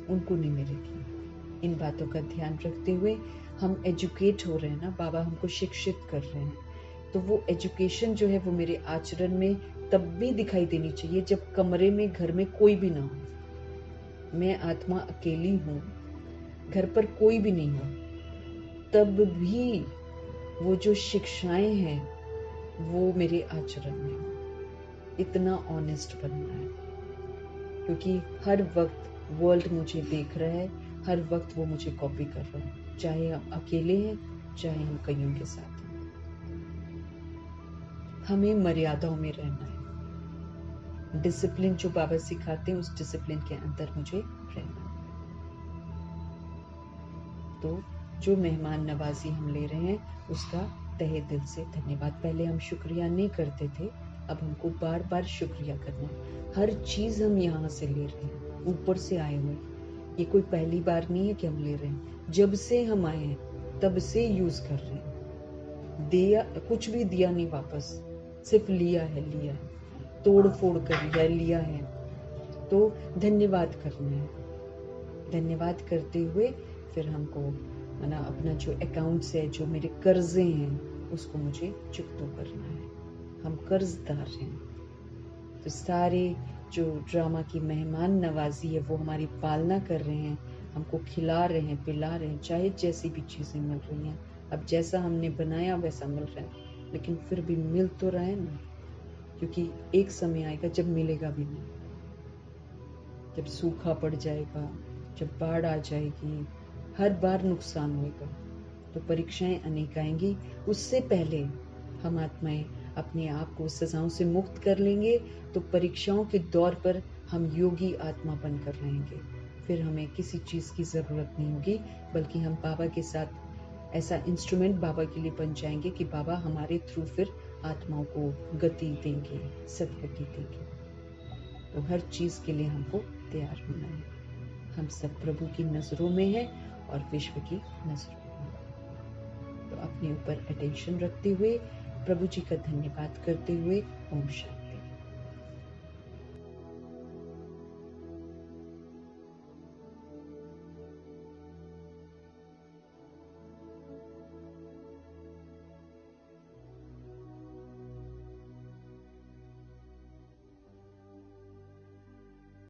उनको नहीं मिलेगी। इन बातों का ध्यान रखते हुए हम एजुकेट हो रहे हैं ना, बाबा हमको शिक्षित कर रहे हैं, तो वो एजुकेशन जो है वो मेरे आचरण में तब भी दिखाई देनी चाहिए जब कमरे में घर में कोई भी ना हो, मैं आत्मा अकेली हूँ, घर पर कोई भी नहीं हो, तब भी वो जो शिक्षाएं हैं वो मेरे आचरण में हो। इतना ऑनेस्ट बनना है, क्योंकि हर वक्त वर्ल्ड मुझे देख रहा है, हर वक्त वो मुझे कॉपी कर रहा है, चाहे हम अकेले हैं चाहे हम कईयों के साथ हैं। हमें मर्यादाओं में रहना है, डिसिप्लिन जो बाबा सिखाते हैं उस डिसिप्लिन के अंदर मुझे रहना है। तो जो मेहमान नवाजी हम ले रहे हैं उसका तहे दिल से धन्यवाद। पहले हम शुक्रिया नहीं करते थे, अब हमको बार बार शुक्रिया करना है। हर चीज हम यहाँ से ले रहे हैं, ऊपर से आए हुए, ये कोई पहली बार नहीं है कि हम ले रहे हैं, जब से हम आए हैं तब से यूज कर रहे हैं। दिया कुछ भी दिया नहीं वापस, सिर्फ लिया है, लिया है, तोड़ फोड़ कर लिया है। तो धन्यवाद करना है, धन्यवाद करते हुए फिर हमको माना अपना जो अकाउंट्स है, जो मेरे कर्जे हैं उसको मुझे चुकता करना है। हम कर्जदार हैं। तो सारे जो ड्रामा की मेहमान नवाजी है वो हमारी पालना कर रहे हैं, हमको खिला रहे हैं, पिला रहे हैं, चाहे जैसी भी चीजें मिल रही हैं। अब जैसा हमने बनाया वैसा मिल रहा है, लेकिन फिर भी मिल तो रहा है ना, क्योंकि एक समय आएगा जब मिलेगा भी नहीं, जब सूखा पड़ जाएगा, जब बाढ़ आ जाएगी, हर बार नुकसान होगा, तो परीक्षाएं अनेक आएंगी। उससे पहले हम आत्माएं अपने आप को सजाओं से मुक्त कर लेंगे, तो परीक्षाओं के दौर पर हम योगी आत्मा बनकर रहेंगे। फिर हमें किसी चीज की जरूरत नहीं होगी, बल्कि हम बाबा के साथ ऐसा इंस्ट्रूमेंट बाबा के लिए बन जाएंगे कि बाबा हमारे थ्रू फिर आत्माओं को गति देंगे, सदगति देंगे। तो हर चीज के लिए हमको तैयार होना है। हम सब प्रभु की नजरों में हैं और विश्व की नजरों में। तो अपने ऊपर अटेंशन रखते हुए प्रभु जी का धन्यवाद करते हुए ओम शांति।